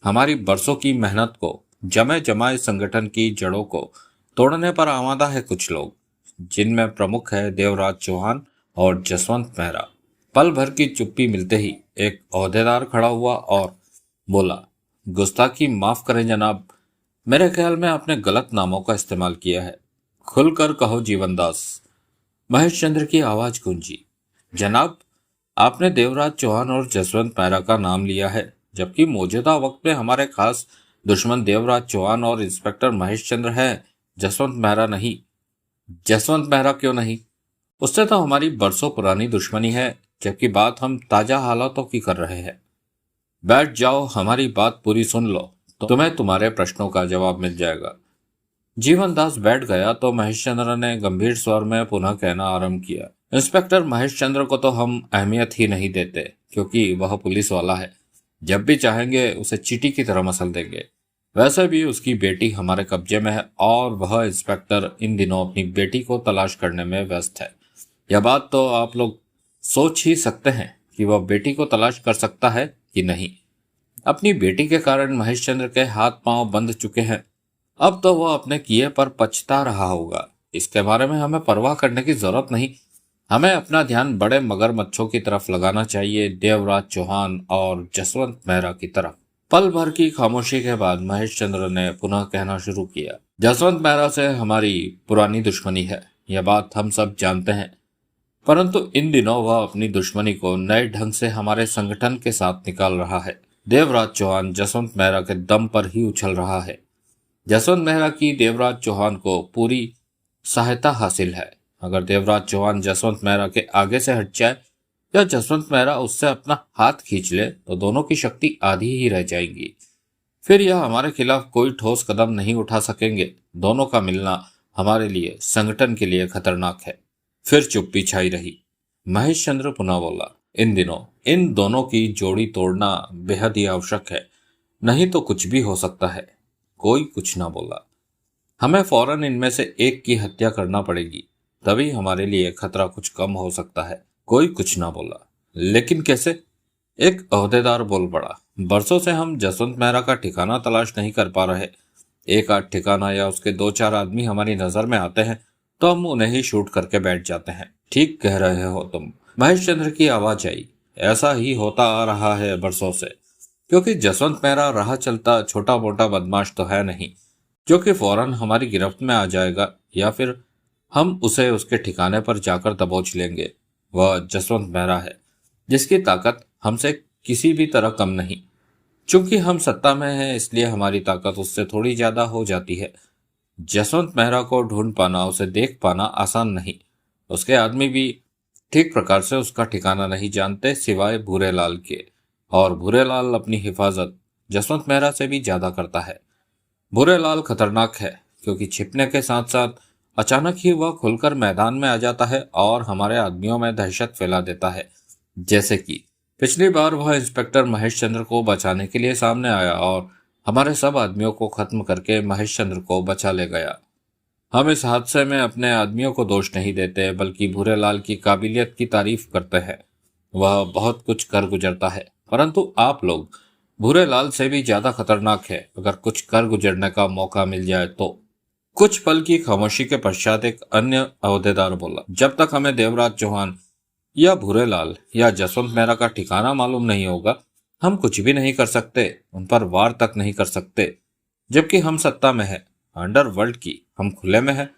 हमारी बरसों की मेहनत को, जमे जमाए संगठन की जड़ों को तोड़ने पर आमादा है कुछ लोग, जिनमें प्रमुख है देवराज चौहान और जसवंत मेहरा। पल भर की चुप्पी मिलते ही एक ओहदेदार खड़ा हुआ और बोला, गुस्ताखी माफ करें जनाब, मेरे ख्याल में आपने गलत नामों का इस्तेमाल किया है। खुलकर कहो जीवनदास। महेश चंद्र की आवाज गूंजी। जनाब, आपने देवराज चौहान और जसवंत मेहरा का नाम लिया है, जबकि मौजूदा वक्त में हमारे खास दुश्मन देवराज चौहान और इंस्पेक्टर महेश चंद्र है, जसवंत मेहरा नहीं। जसवंत मेहरा क्यों नहीं? उससे तो हमारी बरसों पुरानी दुश्मनी है, जबकि बात हम ताजा हालातों की कर रहे हैं। बैठ जाओ, हमारी बात पूरी सुन लो, तो तुम्हें तुम्हारे प्रश्नों का जवाब मिल जाएगा। जीवनदास बैठ गया तो महेश चंद्र ने गंभीर स्वर में पुनः कहना आरंभ किया। इंस्पेक्टर महेश चंद्र को तो हम अहमियत ही नहीं देते, क्योंकि वह पुलिस वाला है। जब भी चाहेंगे उसे चींटी की तरह मसल देंगे। वैसे भी उसकी बेटी हमारे कब्जे में है और वह इंस्पेक्टर इन दिनों अपनी बेटी को तलाश करने में व्यस्त है। यह बात तो आप लोग सोच ही सकते हैं कि वह बेटी को तलाश कर सकता है कि नहीं। अपनी बेटी के कारण महेश चंद्र के हाथ पांव बंध चुके हैं। अब तो वह अपने किए पर पछता रहा होगा। इसके बारे में हमें परवाह करने की जरूरत नहीं। हमें अपना ध्यान बड़े मगरमच्छों की तरफ लगाना चाहिए, देवराज चौहान और जसवंत मेहरा की तरफ। पल भर की खामोशी के बाद महेश चंद्र ने पुनः कहना शुरू किया। जसवंत मेहरा से हमारी पुरानी दुश्मनी है, यह बात हम सब जानते हैं, परंतु इन दिनों वह अपनी दुश्मनी को नए ढंग से हमारे संगठन के साथ निकाल रहा है। देवराज चौहान जसवंत मेहरा के दम पर ही उछल रहा है। जसवंत मेहरा की देवराज चौहान को पूरी सहायता हासिल है। अगर देवराज चौहान जसवंत मेहरा के आगे से हट जाए या जसवंत मेहरा उससे अपना हाथ खींच ले तो दोनों की शक्ति आधी ही रह जाएगी। फिर यह हमारे खिलाफ कोई ठोस कदम नहीं उठा सकेंगे। दोनों का मिलना हमारे लिए, संगठन के लिए खतरनाक है। फिर चुप्पी छाई रही। महेश चंद्र पुनः बोला, इन दिनों इन दोनों की जोड़ी तोड़ना बेहद ही आवश्यक है, नहीं तो कुछ भी हो सकता है। कोई कुछ ना बोला। हमें फौरन इनमें से एक की हत्या करना पड़ेगी, तभी हमारे लिए खतरा कुछ कम हो सकता है। कोई कुछ ना बोला। लेकिन कैसे? एक ओहदेदार बोल पड़ा। बरसों से हम जसवंत मेहरा का ठिकाना तलाश नहीं कर पा रहे। एक आध ठिकाना या उसके दो चार आदमी हमारी नजर में आते हैं तो हम उन्हें ही शूट करके बैठ जाते हैं। ठीक कह रहे हो तुम, महेश चंद्र की आवाज आई। ऐसा ही होता आ रहा है बरसों से, क्योंकि जसवंत मेहरा राह चलता छोटा मोटा बदमाश तो है नहीं जो कि फौरन हमारी गिरफ्त में आ जाएगा या फिर हम उसे उसके ठिकाने पर जाकर दबोच लेंगे। वह जसवंत मेहरा है, जिसकी ताकत हमसे किसी भी तरह कम नहीं। चूंकि हम सत्ता में हैं, इसलिए हमारी ताकत उससे थोड़ी ज्यादा हो जाती है। जसवंत मेहरा को ढूंढ पाना, उसे देख पाना आसान नहीं। उसके आदमी भी ठीक प्रकार से उसका ठिकाना नहीं जानते, सिवाय भूरेलाल के। और भूरेलाल अपनी हिफाजत जसवंत मेहरा से भी ज्यादा करता है। भूरेलाल खतरनाक है, क्योंकि छिपने के साथ साथ अचानक ही वह खुलकर मैदान में आ जाता है और हमारे आदमियों में दहशत फैला देता है। जैसे कि पिछली बार वह इंस्पेक्टर महेश चंद्र को बचाने के लिए सामने आया और हमारे सब आदमियों को खत्म करके महेश चंद्र को बचा ले गया। हम इस हादसे में अपने आदमियों को दोष नहीं देते, बल्कि भूरेलाल की काबिलियत की तारीफ करते हैं। वह बहुत कुछ कर गुजरता है, परंतु आप लोग भूरेलाल से भी ज्यादा खतरनाक है। अगर कुछ कर गुजरने का मौका मिल जाए तो। कुछ पल की खामोशी के पश्चात एक अन्य अहदेदार बोला, जब तक हमें देवराज चौहान या भूरेलाल या जसवंत मेहरा का ठिकाना मालूम नहीं होगा, हम कुछ भी नहीं कर सकते, उन पर वार तक नहीं कर सकते। जबकि हम सत्ता में है, अंडरवर्ल्ड की, हम खुले में है।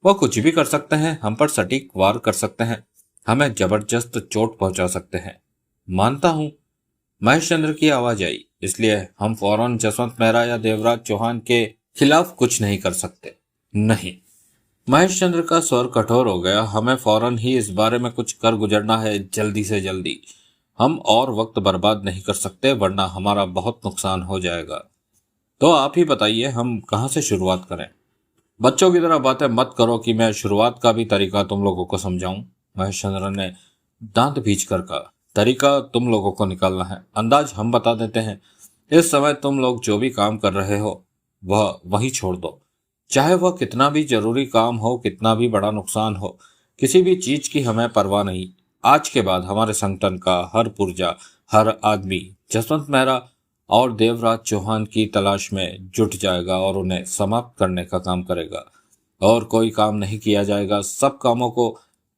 वह कुछ भी कर सकते हैं, हम पर सटीक वार कर सकते हैं, हमें जबरदस्त चोट पहुंचा सकते हैं। मानता हूं, महेश चंद्र की आवाज आई, इसलिए हम फौरन जसवंत मेहरा या देवराज चौहान के खिलाफ कुछ नहीं कर सकते। नहीं। महेश चंद्र का स्वर कठोर हो गया। हमें फौरन ही इस बारे में कुछ कर गुजरना है, जल्दी से जल्दी। हम और वक्त बर्बाद नहीं कर सकते, वरना हमारा बहुत नुकसान हो जाएगा। तो आप ही बताइए, हम कहां से शुरुआत करें? बच्चों की तरह बातें मत करो कि मैं शुरुआत का भी तरीका तुम लोगों को समझाऊं। महेश चंद्र ने दांत भींच कर कहा, तरीका तुम लोगों को निकालना है, अंदाज हम बता देते हैं। इस समय तुम लोग जो भी काम कर रहे हो वह वहीं छोड़ दो। चाहे वह कितना भी जरूरी काम हो, कितना भी बड़ा नुकसान हो, किसी भी चीज की हमें परवाह नहीं। आज के बाद हमारे संगठन का हर पुर्जा, हर आदमी जसवंत मेहरा और देवराज चौहान की तलाश में जुट जाएगा और उन्हें समाप्त करने का काम करेगा। और कोई काम नहीं किया जाएगा, सब कामों को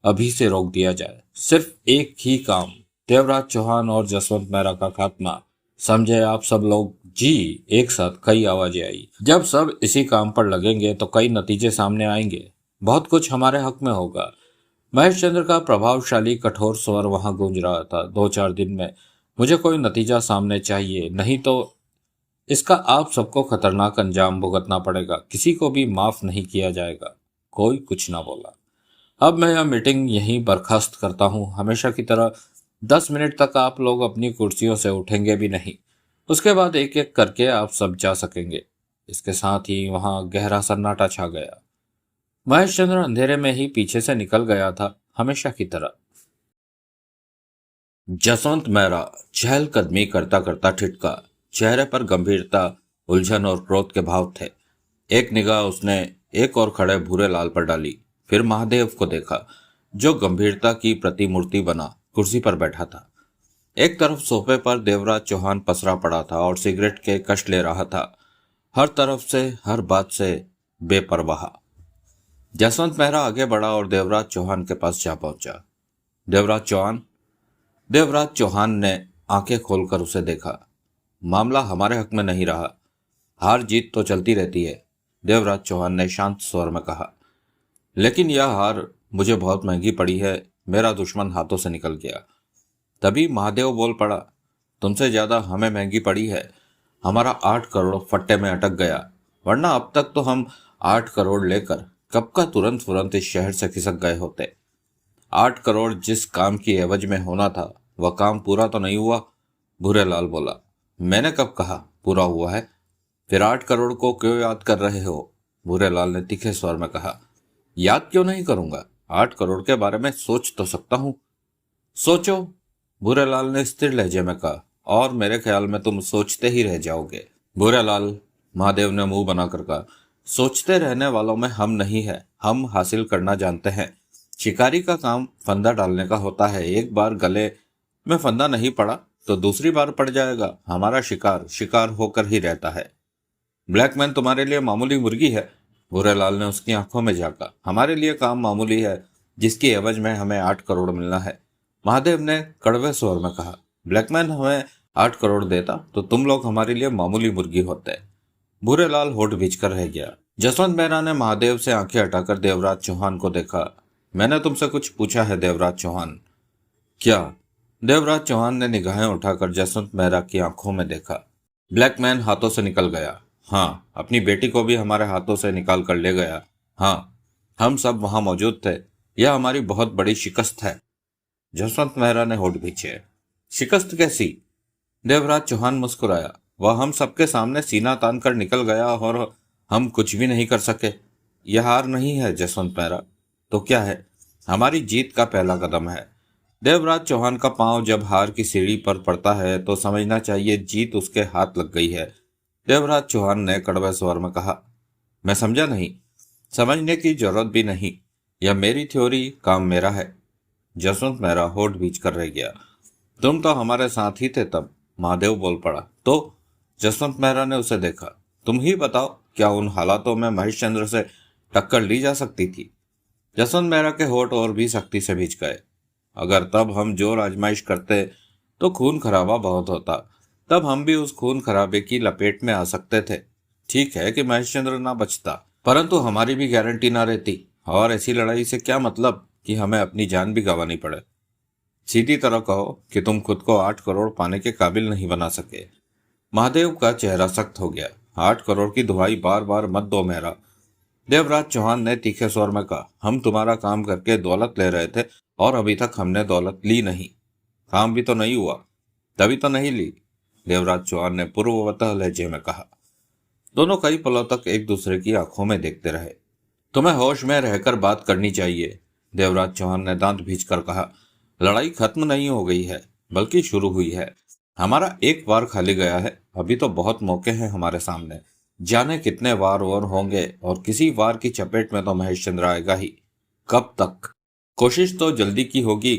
अभी से रोक दिया जाए। सिर्फ एक ही काम, देवराज चौहान और जसवंत मेहरा का खात्मा। समझे आप सब लोग? जी। एक साथ कई आवाजें आई। जब सब इसी काम पर लगेंगे तो कई नतीजे सामने आएंगे, बहुत कुछ हमारे हक में होगा। महेश चंद्र का प्रभावशाली कठोर स्वर वहां गूंज रहा था। 2-4 दिन में मुझे कोई नतीजा सामने चाहिए, नहीं तो इसका आप सबको खतरनाक अंजाम भुगतना पड़ेगा। किसी को भी माफ नहीं किया जाएगा। कोई कुछ ना बोला। अब मैं यह मीटिंग यहीं बर्खास्त करता हूँ। हमेशा की तरह 10 मिनट तक आप लोग अपनी कुर्सियों से उठेंगे भी नहीं। उसके बाद एक एक करके आप सब जा सकेंगे। इसके साथ ही वहां गहरा सन्नाटा छा गया। महेश चंद्र अंधेरे में ही पीछे से निकल गया था, हमेशा की तरह। जसवंत मेहरा चहलकदमी करता करता ठिठका। चेहरे पर गंभीरता, उलझन और क्रोध के भाव थे। एक निगाह उसने एक और खड़े भूरे लाल पर डाली, फिर महादेव को देखा, जो गंभीरता की प्रतिमूर्ति बना कुर्सी पर बैठा था। एक तरफ सोफे पर देवराज चौहान पसरा पड़ा था और सिगरेट के कश ले रहा था, हर तरफ से, हर बात से बेपरवाह। जसवंत मेहरा आगे बढ़ा और देवराज चौहान के पास जा पहुंचा। देवराज चौहान। देवराज चौहान ने आंखें खोलकर उसे देखा। मामला हमारे हक में नहीं रहा। हार जीत तो चलती रहती है, देवराज चौहान ने शांत स्वर में कहा। लेकिन यह हार मुझे बहुत महंगी पड़ी है। मेरा दुश्मन हाथों से निकल गया। तभी महादेव बोल पड़ा, तुमसे ज्यादा हमें महंगी पड़ी है। हमारा 8 करोड़ फट्टे में अटक गया, वरना अब तक तो हम 8 करोड़ लेकर कब का तुरंत फुरंत इस शहर से खिसक गए होते। 8 करोड़ जिस काम की एवज में होना था, वह काम पूरा तो नहीं हुआ। भूरेलाल बोला। मैंने कब कहा पूरा हुआ है? फिर 8 करोड़ को क्यों याद कर रहे हो? भूरेलाल ने तीखे स्वर में कहा। याद क्यों नहीं करूंगा? 8 करोड़ के बारे में सोच तो सकता हूं। सोचो, भूरेलाल ने स्थिर लहजे में कहा, और मेरे ख्याल में तुम सोचते ही रह जाओगे। भूरेलाल, महादेव ने मुंह बनाकर कहा, सोचते रहने वालों में हम नहीं है, हम हासिल करना जानते हैं। शिकारी का काम फंदा डालने का होता है। एक बार गले में फंदा नहीं पड़ा तो दूसरी बार पड़ जाएगा। हमारा शिकार शिकार होकर ही रहता है। ब्लैकमैन तुम्हारे लिए मामूली मुर्गी है। भूरेलाल ने उसकी आंखों में झांका। हमारे लिए काम मामूली है, जिसकी एवज में हमें 8 करोड़ मिलना है। महादेव ने कड़वे स्वर में कहा। ब्लैकमैन हमें 8 करोड़ देता तो तुम लोग हमारे लिए मामूली मुर्गी होते। भूरेलाल होठ भींचकर रह गया। जसवंत मेहरा ने महादेव से आंखें हटाकर देवराज चौहान को देखा। मैंने तुमसे कुछ पूछा है देवराज चौहान। क्या? देवराज चौहान ने निगाहें उठाकर जसवंत मेहरा की आंखों में देखा। ब्लैकमैन हाथों से निकल गया। हाँ, अपनी बेटी को भी हमारे हाथों से निकाल कर ले गया। हाँ, हम सब वहां मौजूद थे। यह हमारी बहुत बड़ी शिकस्त है। जसवंत मेहरा ने होठ भींचे। शिकस्त कैसी? देवराज चौहान मुस्कुराया। वह हम सबके सामने सीना तान कर निकल गया और हम कुछ भी नहीं कर सके। यह हार नहीं है जसवंत मेहरा। तो क्या है? हमारी जीत का पहला कदम है। देवराज चौहान का पांव जब हार की सीढ़ी पर पड़ता है तो समझना चाहिए जीत उसके हाथ लग गई है। देवराज चौहान ने कड़वे स्वर में कहा। मैं समझा नहीं। समझने की जरूरत भी नहीं, यह मेरी थ्योरी, काम मेरा है। जसवंत मेहरा होठ भींच कर रह गया। तुम तो हमारे साथ ही थे तब। महादेव बोल पड़ा। तो? जसवंत मेहरा ने उसे देखा। तुम ही बताओ, क्या उन हालातों में महेश चंद्र से टक्कर ली जा सकती थी? जसवंत मेहरा के होठ और भी सख्ती से भींच गए। अगर तब हम जोर आजमाइश करते तो खून खराबा बहुत होता। तब हम भी उस खून खराबे की लपेट में आ सकते थे। ठीक है कि महेश चंद्र ना बचता, परंतु हमारी भी गारंटी ना रहती। और ऐसी लड़ाई से क्या मतलब कि हमें अपनी जान भी गंवानी पड़े। सीधी तरह कहो कि तुम खुद को 8 करोड़ पाने के काबिल नहीं बना सके। महादेव का चेहरा सख्त हो गया। 8 करोड़ की दुहाई बार बार मत दो मेहरा। देवराज चौहान ने तीखे स्वर में कहा। हम तुम्हारा काम करके दौलत ले रहे थे और अभी तक हमने दौलत ली नहीं। काम भी तो नहीं हुआ, तभी तो नहीं ली। देवराज चौहान ने पूर्ववतः लहजे में कहा। दोनों कई पलों तक एक दूसरे की आंखों में देखते रहे। तुम्हें होश में रहकर बात करनी चाहिए, देवराज चौहान ने दांत भींचकर कहा। लड़ाई खत्म नहीं हो गई है, बल्कि शुरू हुई है। हमारा एक बार खाली गया है। अभी तो बहुत मौके हैं हमारे सामने। जाने कितने वार और होंगे और किसी वार की चपेट में तो महेश चंद्र आएगा ही। कब तक? कोशिश तो जल्दी की होगी,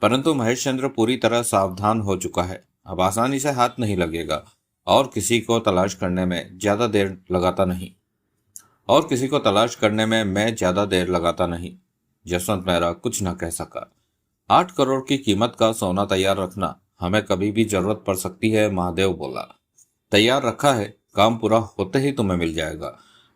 परंतु महेश चंद्र पूरी तरह सावधान हो चुका है। अब आसानी से हाथ नहीं लगेगा और किसी को तलाश करने में ज्यादा देर लगाता नहीं और किसी को तलाश करने में मैं ज्यादा देर लगाता नहीं। जसवंत मेहरा कुछ न कह सका। 8 करोड़ की कीमत का सोना तैयार रखना, हमें कभी भी जरूरत पड़ सकती है, महादेव बोला। तैयार रखा है, काम पूरा होते ही तुम्हें मिल जाएगा।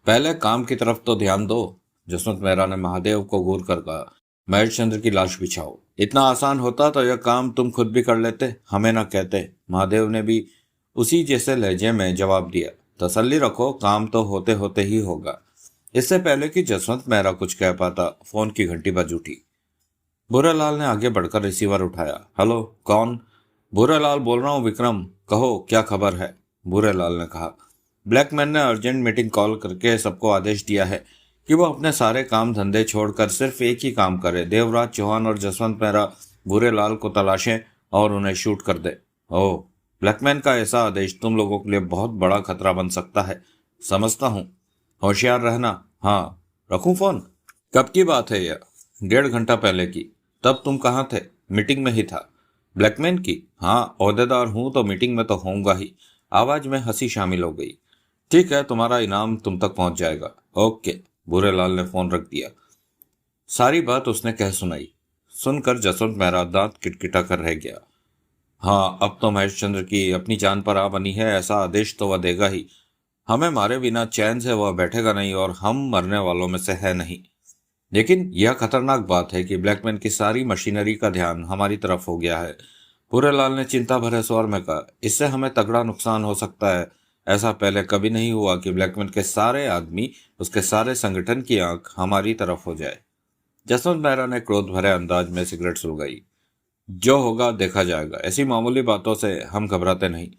पहले काम की तरफ तो ध्यान दो। जसवंत मेहरा ने महादेव को घूर कर कहा। महेश चंद्र की लाश बिछाओ। इतना आसान होता तो यह काम तुम खुद भी कर लेते, हमें न कहते। महादेव ने भी उसी जैसे लहजे में जवाब दिया। तसल्ली रखो, काम तो होते होते ही होगा। इससे पहले कि जसवंत मेहरा कुछ कह पाता, फोन की घंटी बज उठी। भूरेलाल ने आगे बढ़कर रिसीवर उठाया। हेलो, कौन? भूरेलाल बोल रहा हूँ विक्रम, कहो क्या खबर है? भूरेलाल ने कहा। ब्लैकमैन ने अर्जेंट मीटिंग कॉल करके सबको आदेश दिया है कि वो अपने सारे काम धंधे छोड़कर सिर्फ एक ही काम करे, देवराज चौहान और जसवंत मेहरा भूरेलाल को तलाशें और उन्हें शूट कर दे। ओह, ब्लैकमैन का ऐसा आदेश तुम लोगों के लिए बहुत बड़ा खतरा बन सकता है, समझता हूँ। होशियार रहना। हाँ, रखूं फोन? कब की बात है यह? 1.5 घंटा पहले की। तब तुम कहाँ थे? मीटिंग में ही था। ब्लैकमैन की? हाँ, ओहदेदार हूं तो मीटिंग में तो होऊंगा ही। आवाज में हंसी शामिल हो गई। ठीक है, तुम्हारा इनाम तुम तक पहुंच जाएगा। ओके। भूरेलाल ने फोन रख दिया। सारी बात उसने कह सुनाई। सुनकर जसवंत मेहरा दांत किटकिटा कर रह गया। हाँ, अब तो महेश चंद्र की अपनी जान पर आ बनी है, ऐसा आदेश तो वह देगा ही। हमें मारे बिना चैन से वह बैठेगा नहीं और हम मरने वालों में से है नहीं। लेकिन यह खतरनाक बात है कि ब्लैकमैन की सारी मशीनरी का ध्यान हमारी तरफ हो गया है। भूरेलाल ने चिंता भरे स्वर में कहा। इससे हमें तगड़ा नुकसान हो सकता है। ऐसा पहले कभी नहीं हुआ कि ब्लैकमैन के सारे आदमी, उसके सारे संगठन की आंख हमारी तरफ हो जाए। जसवंत मेहरा ने क्रोध भरे अंदाज में सिगरेट सुलगाई। जो होगा देखा जाएगा, ऐसी मामूली बातों से हम घबराते नहीं,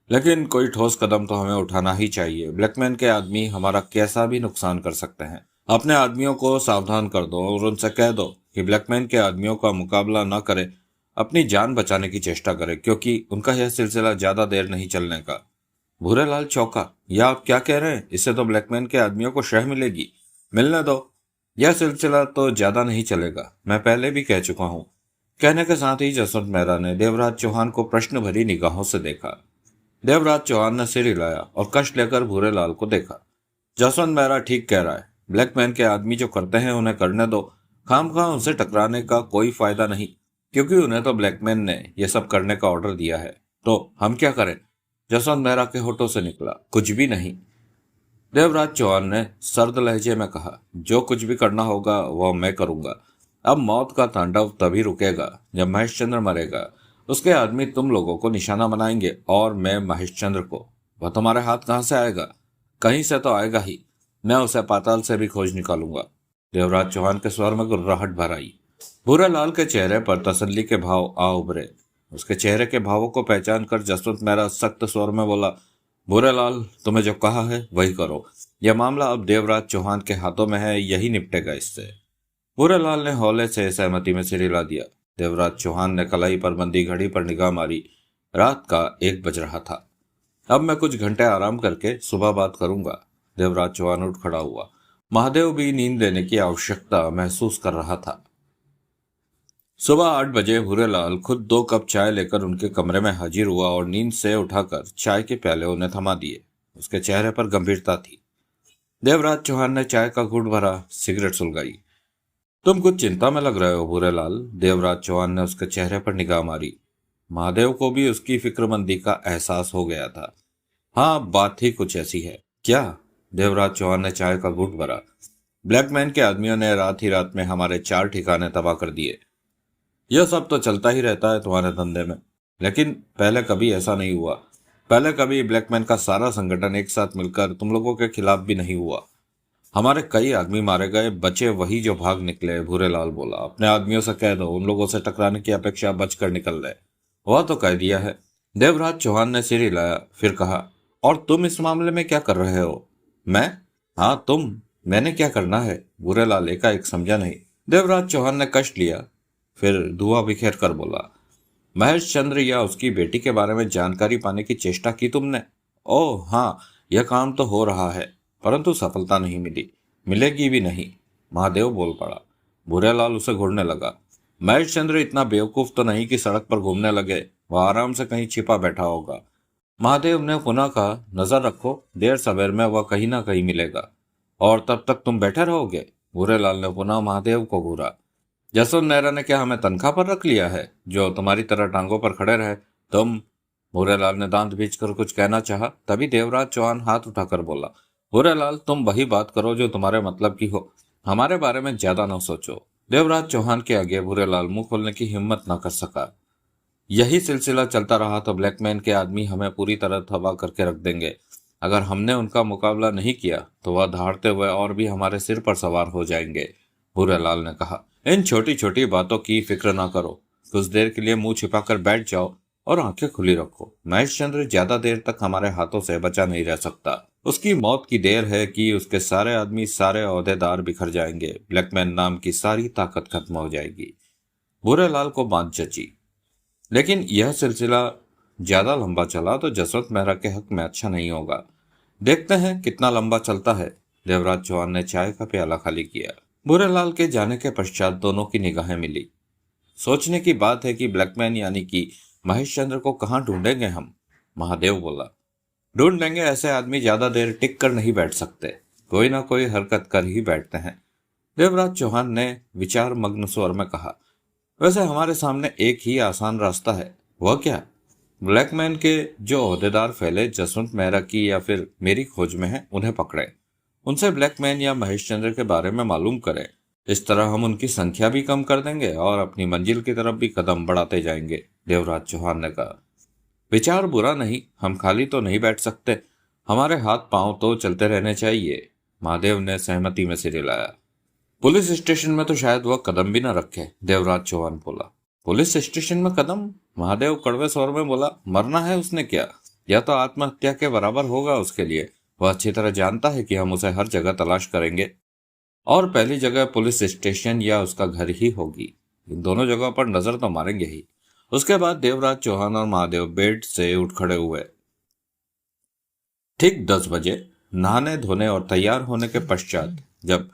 लेकिन कोई ठोस कदम तो हमें उठाना ही चाहिए। ब्लैकमैन के आदमी हमारा कैसा भी नुकसान कर सकते हैं। अपने आदमियों को सावधान कर दो और उनसे कह दो कि ब्लैकमैन के आदमियों का मुकाबला न करे, अपनी जान बचाने की चेष्टा करे, क्योंकि उनका यह सिलसिला ज्यादा देर नहीं चलने का। भूरेलाल चौंका। यह आप क्या कह रहे हैं? इससे तो ब्लैकमैन के आदमियों को शह मिलेगी। मिलने दो, यह सिलसिला तो ज्यादा नहीं चलेगा, मैं पहले भी कह चुका हूँ। कहने के साथ ही जसवंत मेहरा ने देवराज चौहान को प्रश्न भरी निगाहों से देखा। देवराज चौहान ने सिर हिलाया और कष्ट लेकर भूरेलाल को देखा। जसवंत मेहरा ठीक कह रहा है, ब्लैकमैन के आदमी जो करते हैं उन्हें करने दो। खामखा उनसे टकराने का कोई फायदा नहीं, क्योंकि उन्हें तो ब्लैकमैन ने यह सब करने का ऑर्डर दिया है। तो हम क्या करें? जसवंत मेहरा के होठों से निकला। कुछ भी नहीं। देवराज चौहान ने सर्द लहजे में कहा। जो कुछ भी करना होगा वह मैं करूंगा। अब मौत का तांडव तभी रुकेगा जब महेश चंद्र मरेगा। उसके आदमी तुम लोगों को निशाना बनाएंगे और मैं महेश चंद्र को। वह तुम्हारे हाथ कहां से आएगा? कहीं से तो आएगा ही। मैं उसे पाताल से भी खोज निकालूंगा। देवराज चौहान के स्वर में गुर्राहट भर आई। भूरेलाल के चेहरे पर तसल्ली के भाव आ उभरे। उसके चेहरे के भावों को पहचान कर जसवंत मेहरा सख्त स्वर में बोला। भूरेलाल, तुम्हें जो कहा है वही करो। यह मामला अब देवराज चौहान के हाथों में है, यही निपटेगा इससे। भूरेलाल ने हौले से सहमति में सिर हिला दिया। देवराज चौहान ने कलाई पर बंदी घड़ी पर निगाह मारी। रात का 1 बज रहा था। अब मैं कुछ घंटे आराम करके सुबह बात करूंगा। देवराज चौहान उठ खड़ा हुआ। महादेव भी नींद लेने की आवश्यकता महसूस कर रहा था। सुबह 8 बजे भूरेलाल खुद 2 कप चाय लेकर उनके कमरे में हाजिर हुआ और नींद से उठाकर चाय के प्याले उन्हें थमा दिए। उसके चेहरे पर गंभीरता थी। देवराज चौहान ने चाय का घूंट भरा, सिगरेट सुलगाई। तुम कुछ चिंता में लग रहे हो भूरेलाल। देवराज चौहान ने उसके चेहरे पर निगाह मारी। महादेव को भी उसकी फिक्रमंदी का एहसास हो गया था। हाँ, बात ही कुछ ऐसी है। क्या? देवराज चौहान ने चाय का घूंट भरा। ब्लैकमैन के आदमियों ने रात ही रात में हमारे 4 ठिकाने तबाह कर दिए। यह सब तो चलता ही रहता है तुम्हारे धंधे में, लेकिन पहले कभी ऐसा नहीं हुआ। पहले कभी ब्लैकमैन का सारा संगठन एक साथ मिलकर तुम लोगों के खिलाफ भी नहीं हुआ। हमारे कई आदमी मारे गए, बचे वही जो भाग निकले। भूरेलाल बोला। अपने आदमियों से कह दो उन लोगों से टकराने की अपेक्षा बचकर निकल रहे। वह तो कह दिया है। देवराज चौहान ने सिर हिलाया, फिर कहा। और तुम इस मामले में क्या कर रहे हो? मैं? हाँ तुम। मैंने क्या करना है? भूरेलाल एकाएक समझा नहीं। देवराज चौहान ने कष्ट लिया, फिर धुआं बिखेर कर बोला। महेश चंद्र या उसकी बेटी के बारे में जानकारी पाने की चेष्टा की तुमने? ओह हाँ, यह काम तो हो रहा है, परंतु सफलता नहीं मिली, मिलेगी भी नहीं। महादेव बोल पड़ा। भूरेलाल उसे घूरने लगा। महेश चंद्र इतना बेवकूफ तो नहीं कि सड़क पर घूमने लगे, वह आराम से कहीं छिपा बैठा होगा। महादेव ने पुनः कहा, नजर रखो, देर सवेर में वह कहीं ना कहीं मिलेगा। और तब तक तुम बैठे रहोगे? भूरेलाल ने पुनः महादेव को घूरा। जसवंत नेहरा ने क्या हमें तनख्वाह पर रख लिया है, जो तुम्हारी तरह टांगों पर खड़े रहे? तुम। भूरेलाल ने दांत भींचकर कुछ कहना चाहा, तभी देवराज चौहान हाथ उठाकर बोला, भूरेलाल, तुम वही बात करो जो तुम्हारे मतलब की हो, हमारे बारे में ज्यादा न सोचो। देवराज चौहान के आगे भूरेलाल मुंह खोलने की हिम्मत न कर सका। यही सिलसिला चलता रहा तो ब्लैकमैन के आदमी हमें पूरी तरह तबाह करके रख देंगे। अगर हमने उनका मुकाबला नहीं किया तो वह दहाड़ते हुए और भी हमारे सिर पर सवार हो जाएंगे। भूरेलाल ने कहा, इन छोटी छोटी बातों की फिक्र ना करो, कुछ देर के लिए मुंह छिपाकर बैठ जाओ और आंखें खुली रखो। महेश चंद्र ज्यादा देर तक हमारे हाथों से बचा नहीं रह सकता। उसकी मौत की देर है कि उसके सारे आदमी, सारे ओहदेदार बिखर जाएंगे, ब्लैकमैन नाम की सारी ताकत खत्म हो जाएगी। भूरेलाल को बात जची, लेकिन यह सिलसिला ज्यादा लंबा चला तो जसवंत मेहरा के हक में अच्छा नहीं होगा। देखते हैं कितना लंबा चलता है। देवराज चौहान ने चाय का प्याला खाली किया। भूरेलाल के जाने के पश्चात दोनों की निगाहें मिली। सोचने की बात है कि ब्लैकमैन यानी कि महेश चंद्र को कहाँ ढूंढेंगे हम? महादेव बोला, ढूंढ लेंगे, ऐसे आदमी ज्यादा देर टिक कर नहीं बैठ सकते, कोई ना कोई हरकत कर ही बैठते हैं। देवराज चौहान ने विचार मग्न स्वर में कहा, वैसे हमारे सामने एक ही आसान रास्ता है। वह क्या? ब्लैकमैन के जो ओहदेदार फैले जसवंत मेहरा की या फिर मेरी खोज में है, उन्हें पकड़े, उनसे ब्लैकमैन या महेश चंद्र के बारे में मालूम करें। इस तरह हम उनकी संख्या भी कम कर देंगे और अपनी मंजिल की तरफ भी कदम बढ़ाते जाएंगे। देवराज चौहान ने कहा, विचार बुरा नहीं, हम खाली तो नहीं बैठ सकते, हमारे हाथ पांव तो चलते रहने चाहिए। महादेव ने सहमति में सिर हिलाया। पुलिस स्टेशन में तो शायद वह कदम भी न रखे। देवराज चौहान बोला, पुलिस स्टेशन में कदम? महादेव कड़वे स्वर में बोला, मरना है उसने क्या? यह तो आत्महत्या के बराबर होगा उसके लिए। वह अच्छी तरह जानता है कि हम उसे हर जगह तलाश करेंगे और पहली जगह पुलिस स्टेशन या उसका घर ही होगी। इन दोनों जगहों पर नजर तो मारेंगे ही। उसके बाद देवराज चौहान और महादेव बेड से उठ खड़े हुए। ठीक 10 बजे नहाने धोने और तैयार होने के पश्चात जब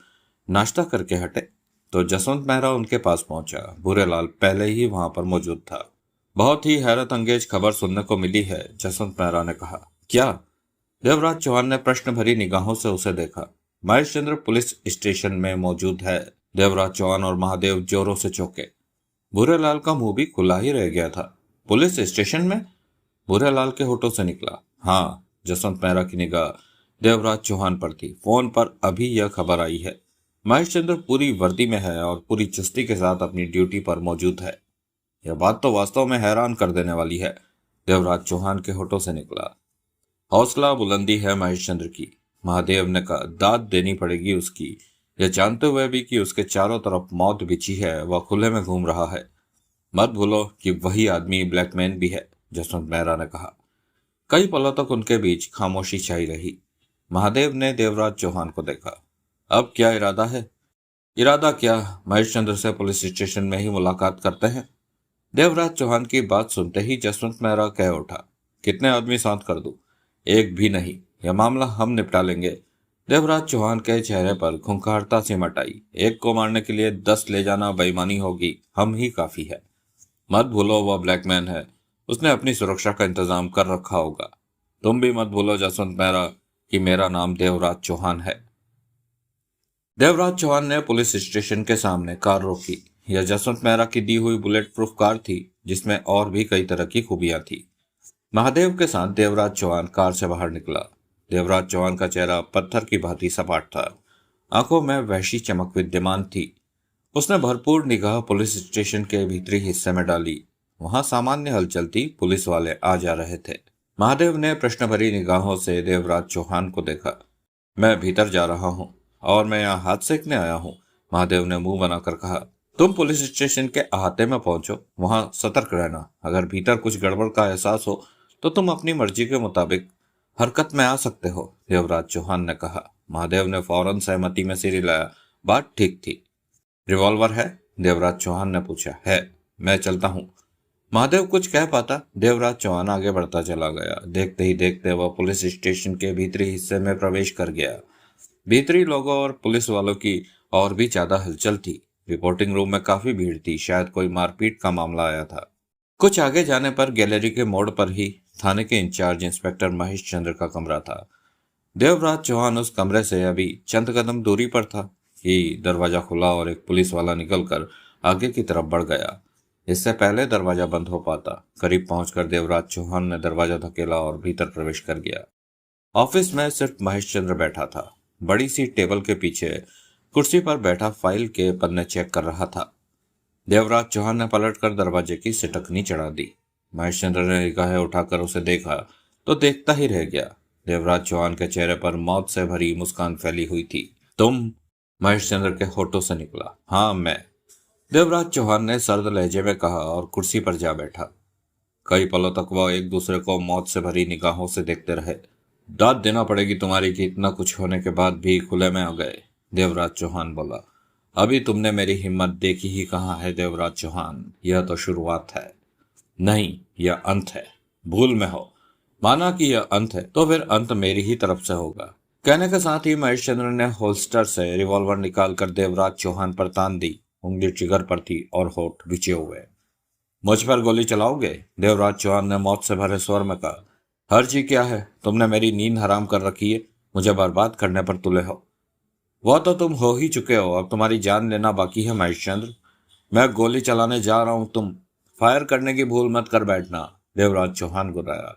नाश्ता करके हटे तो जसवंत मेहरा उनके पास पहुंचा। भूरेलाल पहले ही वहां पर मौजूद था। बहुत ही हैरत अंगेज खबर सुनने को मिली है, जसवंत मेहरा ने कहा। क्या? देवराज चौहान ने प्रश्न भरी निगाहों से उसे देखा। महेश चंद्र पुलिस स्टेशन में मौजूद है। देवराज चौहान और महादेव जोरों से चौंके। भूरेलाल का मुंह भी खुला ही रह गया था। पुलिस स्टेशन में? भूरेलाल के होठों से निकला। हाँ। जसवंत मेहरा की निगाह देवराज चौहान पर थी। फोन पर अभी यह खबर आई है। महेश चंद्र पूरी वर्दी में है और पूरी चुस्ती के साथ अपनी ड्यूटी पर मौजूद है। यह बात तो वास्तव में हैरान कर देने वाली है। देवराज चौहान के होठों से निकला। हौसला बुलंदी है महेश चंद्र की, महादेव ने कहा। दाद देनी पड़ेगी उसकी, यह जानते हुए भी कि उसके चारों तरफ मौत बिछी है, वह खुले में घूम रहा है। मत भूलो कि वही आदमी ब्लैकमैन भी है, जसवंत मेहरा ने कहा। कई पलों तक उनके बीच खामोशी छाई रही। महादेव ने देवराज चौहान को देखा। अब क्या इरादा है? इरादा क्या, महेश चंद्र से पुलिस स्टेशन में ही मुलाकात करते हैं। देवराज चौहान की बात सुनते ही जसवंत मेहरा कह उठा। कितने आदमी साथ कर दूं? एक भी नहीं, यह मामला हम निपटा लेंगे। देवराज चौहान के चेहरे पर खूंखारता सिमट आई। एक को मारने के लिए 10 ले जाना बेईमानी होगी, हम ही काफी है। मत भूलो वह ब्लैकमैन है, उसने अपनी सुरक्षा का इंतजाम कर रखा होगा। तुम भी मत भूलो जसवंत मेहरा कि मेरा नाम देवराज चौहान है। देवराज चौहान ने पुलिस स्टेशन के सामने कार रोकी। यह जसवंत मेहरा की दी हुई बुलेट प्रूफ कार थी, जिसमें और भी कई तरह की खूबियां थी। महादेव के साथ देवराज चौहान कार से बाहर निकला। देवराज चौहान का चेहरा पत्थर की भांति सपाट था। आंखों में वहशी चमक विद्यमान थी। उसने भरपूर निगाह पुलिस स्टेशन के भीतरी हिस्से में डाली। वहां सामान्य हलचल थी, पुलिस वाले आ जा रहे थे। महादेव ने प्रश्न भरी निगाहों से देवराज चौहान को देखा। मैं भीतर जा रहा हूँ और मैं यहाँ हाथ सेकने आया हूँ, महादेव ने मुंह बनाकर कहा। तुम पुलिस स्टेशन के अहाते में पहुंचो, वहां सतर्क रहना। अगर भीतर कुछ गड़बड़ का एहसास हो तो तुम अपनी मर्जी के मुताबिक हरकत में आ सकते हो, देवराज चौहान ने कहा। महादेव ने फौरन सहमति में सिर हिलाया। बात ठीक थी। रिवॉल्वर है? देवराज चौहान ने पूछा। है, मैं चलता हूँ। महादेव कुछ कह पाता, देवराज चौहान आगे बढ़ता चला गया। देखते ही देखते वह पुलिस स्टेशन के भीतरी हिस्से में प्रवेश कर गया। भीतरी लोगों और पुलिस वालों की और भी ज्यादा हलचल थी। रिपोर्टिंग रूम में काफी भीड़ थी, शायद कोई मारपीट का मामला आया था। कुछ आगे जाने पर गैलरी के मोड़ पर ही थाने के इंचार्ज इंस्पेक्टर महेश चंद्र का कमरा था। देवराज चौहान उस कमरे से अभी चंद कदम दूरी पर था कि दरवाजा खुला और एक पुलिस वाला निकलकर आगे की तरफ बढ़ गया। इससे पहले दरवाजा बंद हो पाता, करीब पहुंचकर देवराज चौहान ने दरवाजा धकेला और भीतर प्रवेश कर गया। ऑफिस में सिर्फ महेश चंद्र बैठा था। बड़ी सी टेबल के पीछे कुर्सी पर बैठा फाइल के पन्ने चेक कर रहा था। देवराज चौहान ने पलटकर दरवाजे की सिटकनी चढ़ा दी। महेश चंद्र ने निगाहें उठाकर उसे देखा तो देखता ही रह गया। देवराज चौहान के चेहरे पर मौत से भरी मुस्कान फैली हुई थी। तुम? महेश चंद्र के होठों से निकला। हाँ, मैं, देवराज चौहान ने सर्द लहजे में कहा और कुर्सी पर जा बैठा। कई पलों तक वह एक दूसरे को मौत से भरी निगाहों से देखते रहे। दाद देना पड़ेगी तुम्हारी कि इतना कुछ होने के बाद भी खुले में आ गए, देवराज चौहान बोला। अभी तुमने मेरी हिम्मत देखी ही कहाँ है देवराज चौहान, यह तो शुरुआत है। नहीं, यह अंत है। भूल में हो। माना कि यह अंत है तो फिर अंत मेरी ही तरफ से होगा। कहने के साथ ही महेश चंद्र ने होल्स्टर से रिवॉल्वर निकालकर देवराज चौहान पर तान दी। उंगली ट्रिगर पर थी और होठ बिछे हुए। मुझ पर गोली चलाओगे? देवराज चौहान ने मौत से भरे स्वर में कहा। हर्जी क्या है? तुमने मेरी नींद हराम कर रखी है, मुझे बर्बाद करने पर तुले हो। वह तो तुम हो ही चुके हो, अब तुम्हारी जान लेना बाकी है महेश चंद्र। मैं गोली चलाने जा रहा हूं, तुम फायर करने की भूल मत कर बैठना, देवराज चौहान गुर्राया।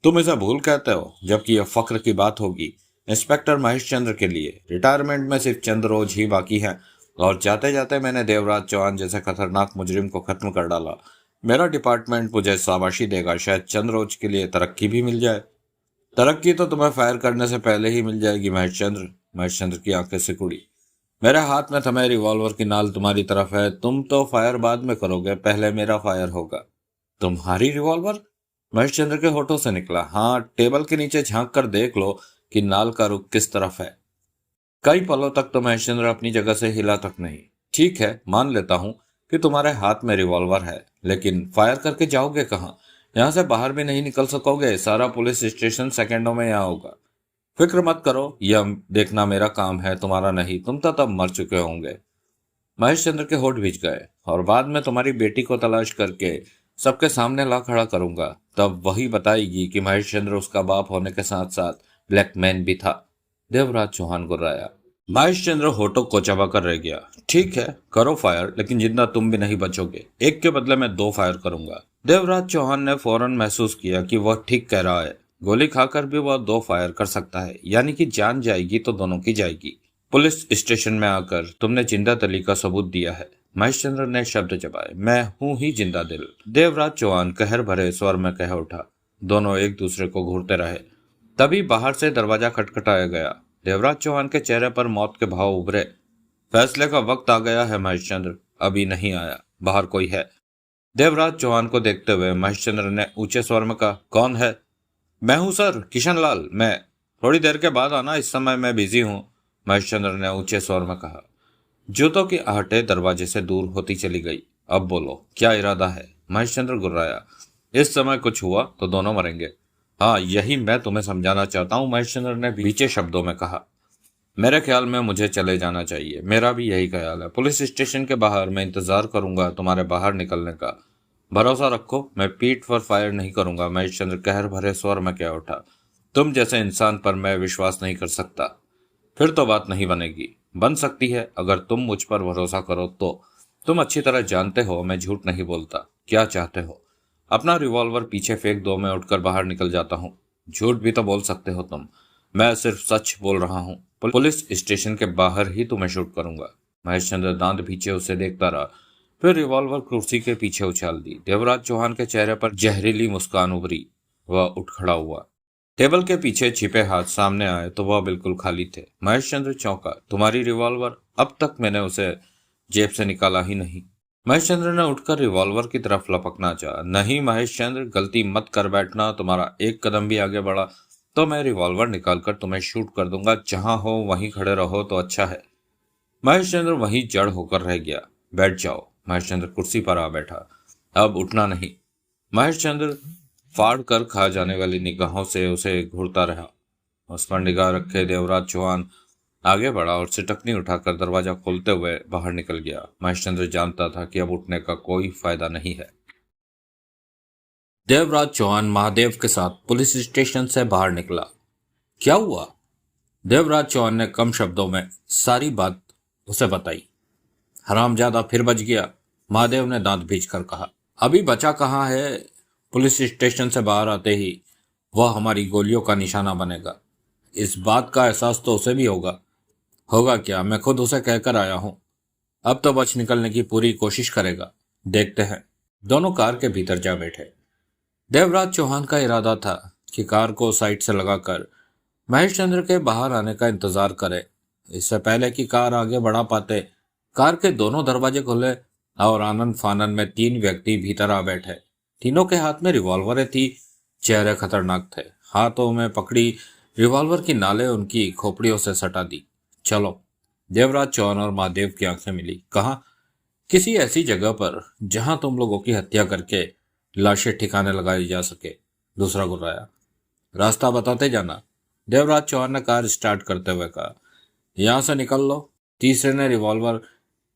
तुम इसे भूल कहते हो, जबकि यह फख्र की बात होगी इंस्पेक्टर महेश चंद्र के लिए। रिटायरमेंट में सिर्फ चंद रोज ही बाकी हैं और जाते जाते मैंने देवराज चौहान जैसे खतरनाक मुजरिम को खत्म कर डाला। मेरा डिपार्टमेंट मुझे शाबाशी देगा, शायद चंद रोज के लिए तरक्की भी मिल जाए। तरक्की तो तुम्हें फायर करने से पहले ही मिल जाएगी महेश चंद्र। महेश चंद्र की आंखें सिकुड़ी। मेरे हाथ में थमे रिवॉल्वर की नाल तुम्हारी तरफ है। तुम तो फायर बाद में करोगे, पहले मेरा फायर होगा। तुम्हारी रिवॉल्वर? महेश चंद्र के होठों से निकला। हाँ, टेबल के नीचे झांक कर देख लो कि नाल का रुख किस तरफ है। कई पलों तक तो महेश चंद्र अपनी जगह से हिला तक नहीं। ठीक है, मान लेता हूं कि तुम्हारे हाथ में रिवॉल्वर है, लेकिन फायर करके जाओगे कहाँ? यहां से बाहर भी नहीं निकल सकोगे। सारा पुलिस स्टेशन सेकंडों में यहाँ होगा। फिक्र मत करो, यह देखना मेरा काम है, तुम्हारा नहीं। तुम तो तब मर चुके होंगे। महेश चंद्र के होठ भीज गए। और बाद में तुम्हारी बेटी को तलाश करके सबके सामने ला खड़ा करूंगा, तब वही बताएगी कि महेश चंद्र उसका बाप होने के साथ साथ ब्लैकमैन भी था, देवराज चौहान गुर्राया। महेश चंद्र होठों को चबा कर रह गया। ठीक है, करो फायर, लेकिन जिंदा तुम भी नहीं बचोगे। एक के बदले में 2 फायर करूंगा। देवराज चौहान ने फौरन महसूस किया कि वह ठीक कह रहा है। गोली खाकर भी वह 2 फायर कर सकता है, यानी कि जान जाएगी तो दोनों की जाएगी। पुलिस स्टेशन में आकर तुमने जिंदा दिली का सबूत दिया है। महेश चंद्र ने शब्द चबाए। मैं हूं ही जिंदा दिल, देवराज चौहान कहर भरे स्वर में कह उठा। दोनों एक दूसरे को घूरते रहे। तभी बाहर से दरवाजा खटखटाया गया। देवराज चौहान के चेहरे पर मौत के भाव उभरे। फैसले का वक्त आ गया है महेश चंद्र, अभी नहीं आया। बाहर कोई है? देवराज चौहान को देखते हुए महेश चंद्र ने ऊंचे स्वर में कहा। कौन है? मैं हूं सर, किशन लाल। मैं थोड़ी देर के बाद आना, इस समय मैं बिजी हूं, महेश चंद्र ने ऊंचे स्वर में कहा। जूतों की आहटें दरवाजे से दूर होती चली गई। अब बोलो, क्या इरादा है? महेश चंद्र गुर्राया। इस समय कुछ हुआ तो दोनों मरेंगे। हाँ, यही मैं तुम्हें समझाना चाहता हूँ, महेश चंद्र ने भीचे शब्दों में कहा। मेरे ख्याल में मुझे चले जाना चाहिए। मेरा भी यही ख्याल है। पुलिस स्टेशन के बाहर मैं इंतजार करूंगा तुम्हारे बाहर निकलने का। भरोसा रखो, मैं पीठ पर फायर नहीं करूंगा, महेश चंद्र कहर भरे स्वर में कह उठा। तुम जैसे इंसान पर मैं विश्वास नहीं कर सकता। फिर तो बात नहीं बनेगी। बन सकती है अगर तुम मुझ पर भरोसा करो तो। तुम अच्छी तरह जानते हो मैं झूठ नहीं बोलता। क्या चाहते हो? अपना रिवॉल्वर पीछे फेंक दो, मैं उठकर बाहर निकल जाता हूँ। झूठ भी तो बोल सकते हो तुम। मैं सिर्फ सच बोल रहा हूँ। पुलिस स्टेशन के बाहर ही तुम्हें शूट करूंगा। महेश चंद्र दांत भींचे उसे देखता रहा, फिर रिवॉल्वर कुर्सी के पीछे उछाल दी। देवराज चौहान के चेहरे पर जहरीली मुस्कान उभरी। वह उठ खड़ा हुआ। टेबल के पीछे छिपे हाथ सामने आए तो वह बिल्कुल खाली थे। महेश चंद्र चौंका। तुम्हारी रिवॉल्वर? अब तक मैंने उसे जेब से निकाला ही नहीं। महेश चंद्र ने उठकर रिवॉल्वर की तरफ लपकना चाहा। नहीं महेश चंद्र, गलती मत कर बैठना। तुम्हारा एक कदम भी आगे बढ़ा तो मैं रिवॉल्वर निकालकर तुम्हें शूट कर दूंगा। जहां हो वहीं खड़े रहो तो अच्छा है। महेश चंद्र वहीं जड़ होकर रह गया। बैठ जाओ। महेश चंद्र कुर्सी पर आ बैठा। अब उठना नहीं। महेश चंद्र फाड़ कर खा जाने वाली निगाहों से उसे घूरता रहा। उस पर निगाह रखे देवराज चौहान आगे बढ़ा और सिटकनी उठाकर दरवाजा खोलते हुए बाहर निकल गया। महेश चंद्र जानता था कि अब उठने का कोई फायदा नहीं है। देवराज चौहान महादेव के साथ पुलिस स्टेशन से बाहर निकला। क्या हुआ? देवराज चौहान ने कम शब्दों में सारी बात उसे बताई। हरामजादा फिर बच गया, महादेव ने दांत भींच कर कहा। अभी बचा कहाँ है? पुलिस स्टेशन से बाहर आते ही वह हमारी गोलियों का निशाना बनेगा। इस बात का एहसास तो उसे भी होगा। होगा क्या? मैं खुद उसे कहकर आया हूं। अब तो बच निकलने की पूरी कोशिश करेगा। देखते हैं। दोनों कार के भीतर जा बैठे। देवराज चौहान का इरादा था कि कार को साइड से लगाकर महेश चंद्र के बाहर आने का इंतजार करे। इससे पहले कि कार आगे बढ़ा पाते, कार के दोनों दरवाजे खुले और आनंद फानन में 3 व्यक्ति भीतर आ बैठे। तीनों के हाथ में रिवॉल्वरें थी। चेहरे खतरनाक थे। हाथों में पकड़ी रिवॉल्वर की नालें उनकी खोपड़ियों से सटा दी। चलो। देवराज चौहान और महादेव की आंखें मिली। कहा, किसी ऐसी जगह पर जहां तुम लोगों की हत्या करके लाशें ठिकाने लगाई जा सके। दूसरा गुर्राया। रास्ता बताते जाना। देवराज चौहान ने कार स्टार्ट करते हुए कहा। यहां से निकल लो। तीसरे ने रिवॉल्वर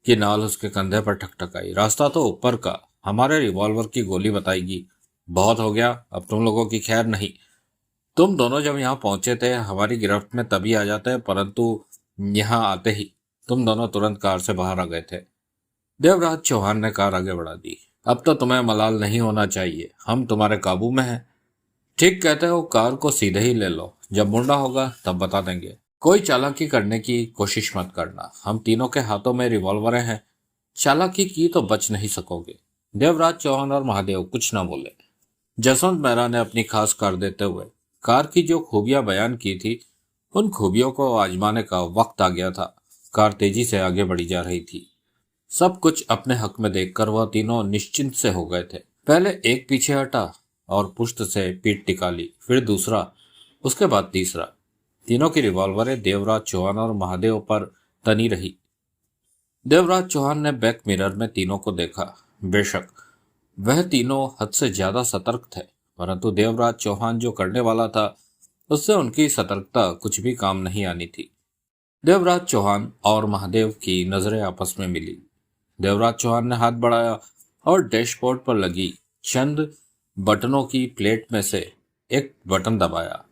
की नाल उसके कंधे पर ठकठकाई। रास्ता तो ऊपर का, हमारे रिवॉल्वर की गोली बताएगी। बहुत हो गया, अब तुम लोगों की खैर नहीं। तुम दोनों जब यहाँ पहुंचे थे हमारी गिरफ्त में तभी आ जाते, परंतु यहाँ आते ही तुम दोनों तुरंत कार से बाहर आ गए थे। देवराज चौहान ने कार आगे बढ़ा दी। अब तो तुम्हें मलाल नहीं होना चाहिए, हम तुम्हारे काबू में हैं। ठीक कहते हो, कार को सीधे ही ले लो। जब मुंडा होगा तब बता देंगे। कोई चालाकी करने की कोशिश मत करना। हम तीनों के हाथों में रिवॉल्वरें हैं। चालाकी की तो बच नहीं सकोगे। देवराज चौहान और महादेव कुछ न बोले। जसवंत मेहरा ने अपनी खास कार देते हुए कार की जो खूबियां बयान की थी, उन खूबियों को आजमाने का वक्त आ गया था। कार तेजी से आगे बढ़ी जा रही थी। सब कुछ अपने हक में देखकर वह तीनों निश्चिंत से हो गए थे। पहले एक पीछे हटा और पुष्ट से पीठ टिका ली, फिर दूसरा, उसके बाद तीसरा। तीनों की रिवॉल्वरें देवराज चौहान और महादेव पर तनी रही। देवराज चौहान ने बैक मिरर में तीनों को देखा। बेशक वह तीनों हद से ज्यादा सतर्क थे, परंतु देवराज चौहान जो करने वाला था उससे उनकी सतर्कता कुछ भी काम नहीं आनी थी। देवराज चौहान और महादेव की नजरें आपस में मिली। देवराज चौहान ने हाथ बढ़ाया और डैशबोर्ड पर लगी चंद बटनों की प्लेट में से एक बटन दबाया,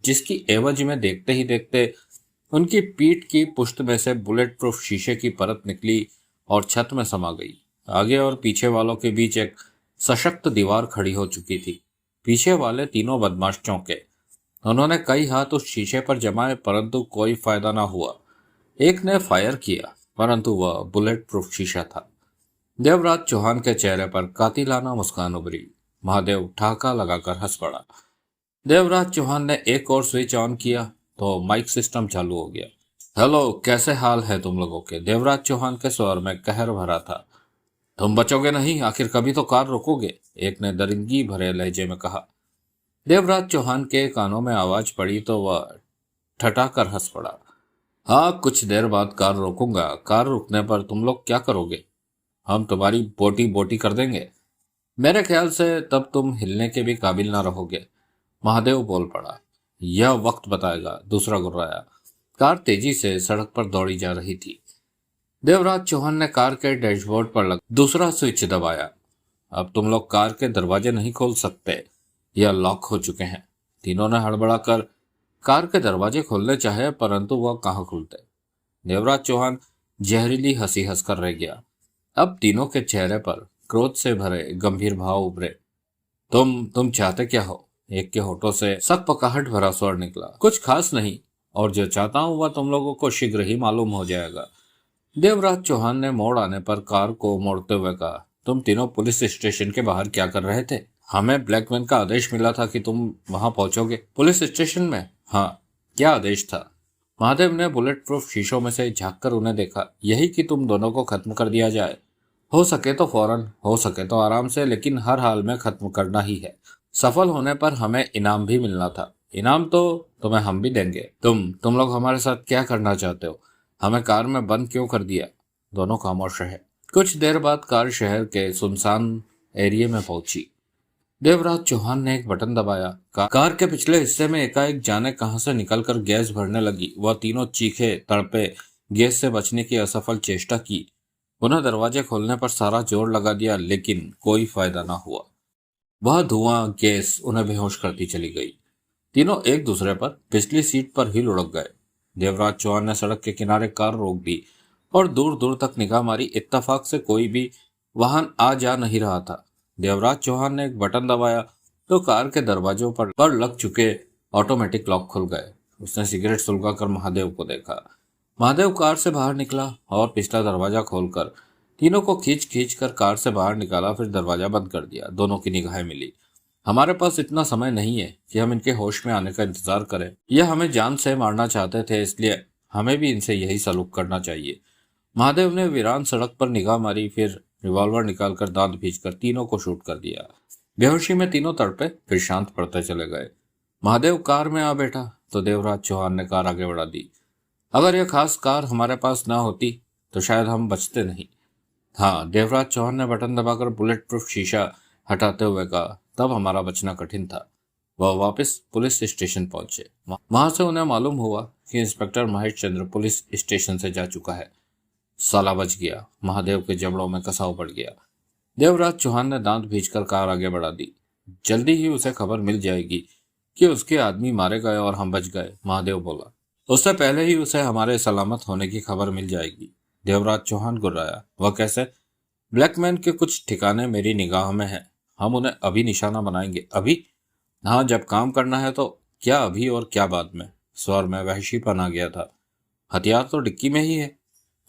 जिसकी एवज में देखते ही देखते उनकी पीठ की पुष्ट में से बुलेट प्रूफ शीशे की परत निकली और छत में समा गई। आगे और पीछे वालों के बीच एक सशक्त दीवार खड़ी हो चुकी थी। पीछे वाले तीनों बदमाश चौंके। उन्होंने कई हाथ उस शीशे पर जमाए, परंतु कोई फायदा ना हुआ। एक ने फायर किया, परंतु वह बुलेट प्रूफ शीशा था। देवराज चौहान के चेहरे पर कातिलाना मुस्कान उभरी। महादेव ठहाका लगाकर हंस पड़ा। देवराज चौहान ने एक और स्विच ऑन किया तो माइक सिस्टम चालू हो गया। हेलो, कैसे हाल है तुम लोगों के? देवराज चौहान के स्वर में कहर भरा था। तुम बचोगे नहीं, आखिर कभी तो कार रोकोगे, एक ने दरिंदगी भरे लहजे में कहा। देवराज चौहान के कानों में आवाज पड़ी तो वह ठठाकर हंस पड़ा। हाँ, कुछ देर बाद कार रोकूंगा। कार रुकने पर तुम लोग क्या करोगे? हम तुम्हारी बोटी बोटी कर देंगे। मेरे ख्याल से तब तुम हिलने के भी काबिल ना रहोगे। महादेव बोल पड़ा। यह वक्त बताएगा, दूसरा गुर्राया। कार तेजी से सड़क पर दौड़ी जा रही थी। देवराज चौहान ने कार के डैशबोर्ड पर लग दूसरा स्विच दबाया। अब तुम लोग कार के दरवाजे नहीं खोल सकते, यह लॉक हो चुके हैं। तीनों ने हड़बड़ाकर कार के दरवाजे खोलने चाहे, परंतु वह कहाँ खुलते। देवराज चौहान जहरीली हंसी हंसकर रह गया। अब तीनों के चेहरे पर क्रोध से भरे गंभीर भाव उभरे। तुम चाहते क्या हो? एक के होठों से सक पकाहट भरा स्वर निकला। कुछ खास नहीं, और जो चाहता हूं वह तुम लोगों को शीघ्र ही मालूम हो जाएगा। देवराज चौहान ने मोड़ आने पर कार को मोड़ते हुए कहा। तुम तीनों पुलिस स्टेशन के बाहर क्या कर रहे थे? हमें ब्लैकमैन का आदेश मिला था कि तुम वहां पहुंचोगे। पुलिस स्टेशन में? हाँ। क्या आदेश था? महादेव ने बुलेट प्रूफ शीशों में से झांक कर उन्हें देखा। यही कि तुम दोनों को खत्म कर दिया जाए। हो सके तो फौरन, हो सके तो आराम से, लेकिन हर हाल में खत्म करना ही है। सफल होने पर हमें इनाम भी मिलना था। इनाम तो तुम्हें हम भी देंगे। तुम लोग हमारे साथ क्या करना चाहते हो? हमें कार में बंद क्यों कर दिया? दोनों खामोश रहे। कुछ देर बाद कार शहर के सुनसान एरिया में पहुंची। देवराज चौहान ने एक बटन दबाया। कार के पिछले हिस्से में एकाएक जाने कहां से निकलकर गैस भरने लगी। वह तीनों चीखे, तड़पे, गैस से बचने की असफल चेष्टा की। पुनः दरवाजे खोलने पर सारा जोर लगा दिया, लेकिन कोई फायदा न हुआ। वह धुआं, गैस उन्हें बेहोश करती चली गई। तीनों एक दूसरे पर पिछली सीट पर ही लुढ़क गए। देवराज चौहान ने सड़क के किनारे कार रोक दी और दूर दूर तक निगाह मारी। इत्तेफाक से कोई भी वाहन आ जा नहीं रहा था। देवराज चौहान ने एक बटन दबाया तो कार के दरवाजों पर लग चुके ऑटोमेटिक लॉक खुल गए। उसने सिगरेट सुलगाकर महादेव को देखा। महादेव कार से बाहर निकला और पिछला दरवाजा खोलकर तीनों को खींच खींच कर कार से बाहर निकाला, फिर दरवाजा बंद कर दिया। दोनों की निगाहें मिली। हमारे पास इतना समय नहीं है कि हम इनके होश में आने का इंतजार करें। यह हमें जान से मारना चाहते थे, इसलिए हमें भी इनसे यही सलूक करना चाहिए। महादेव ने वीरान सड़क पर निगाह मारी, फिर रिवॉल्वर निकालकर दांत भींचकर तीनों को शूट कर दिया। बेहोशी में तीनों तड़पे, फिर शांत पड़ते चले गए। महादेव कार में आ बैठा तो देवराज चौहान ने कार आगे बढ़ा दी। अगर यह खास कार हमारे पास ना होती तो शायद हम बचते नहीं। हाँ, देवराज चौहान ने बटन दबाकर बुलेट प्रूफ शीशा हटाते हुए कहा, तब हमारा बचना कठिन था। वह वापस पुलिस स्टेशन पहुंचे। वहां से उन्हें मालूम हुआ कि inspector Mahesh Chandra police station से जा चुका है। साला बच गया। महादेव के जबड़ों में कसाव बढ़ गया। देवराज चौहान ने दांत भींचकर कार आगे बढ़ा दी। जल्दी ही उसे खबर मिल जाएगी कि उसके आदमी मारे गए और हम बच गए, महादेव बोला। उससे पहले ही उसे हमारे सलामत होने की खबर मिल जाएगी। देवराज चौहान गुर्राया। वह कैसे? ब्लैकमैन के कुछ ठिकाने मेरी निगाह में है। हम उन्हें अभी निशाना बनाएंगे। अभी? हाँ, जब काम करना है तो। क्या अभी और क्या बाद में? स्वर में वहशीपन आ गया था। हथियार तो डिक्की में ही है।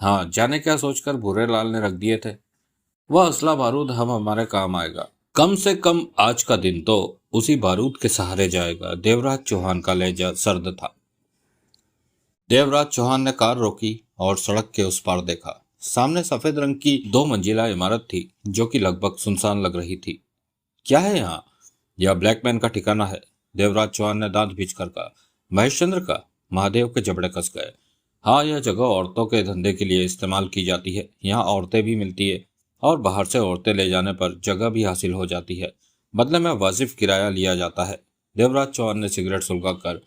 हाँ, जाने क्या सोचकर भूरे लाल ने रख दिए थे। वह असला बारूद हम हमारे काम आएगा। कम से कम आज का दिन तो उसी बारूद के सहारे जाएगा। देवराज चौहान का लहजा सर्द था। देवराज चौहान ने कार रोकी और सड़क के उस पार देखा। सामने सफेद रंग की 2 मंजिला इमारत थी जो कि लगभग सुनसान लग रही थी। क्या है यहाँ? यह ब्लैकमैन का ठिकाना है, देवराज चौहान ने दांत भींचकर कहा। महेश चंद्र का? महादेव के जबड़े कस गए। हाँ, यह जगह औरतों के धंधे के लिए इस्तेमाल की जाती है। यहाँ औरतें भी मिलती है और बाहर से औरतें ले जाने पर जगह भी हासिल हो जाती है। बदले में वाजिब किराया लिया जाता है। देवराज चौहान ने सिगरेट सुलगाकर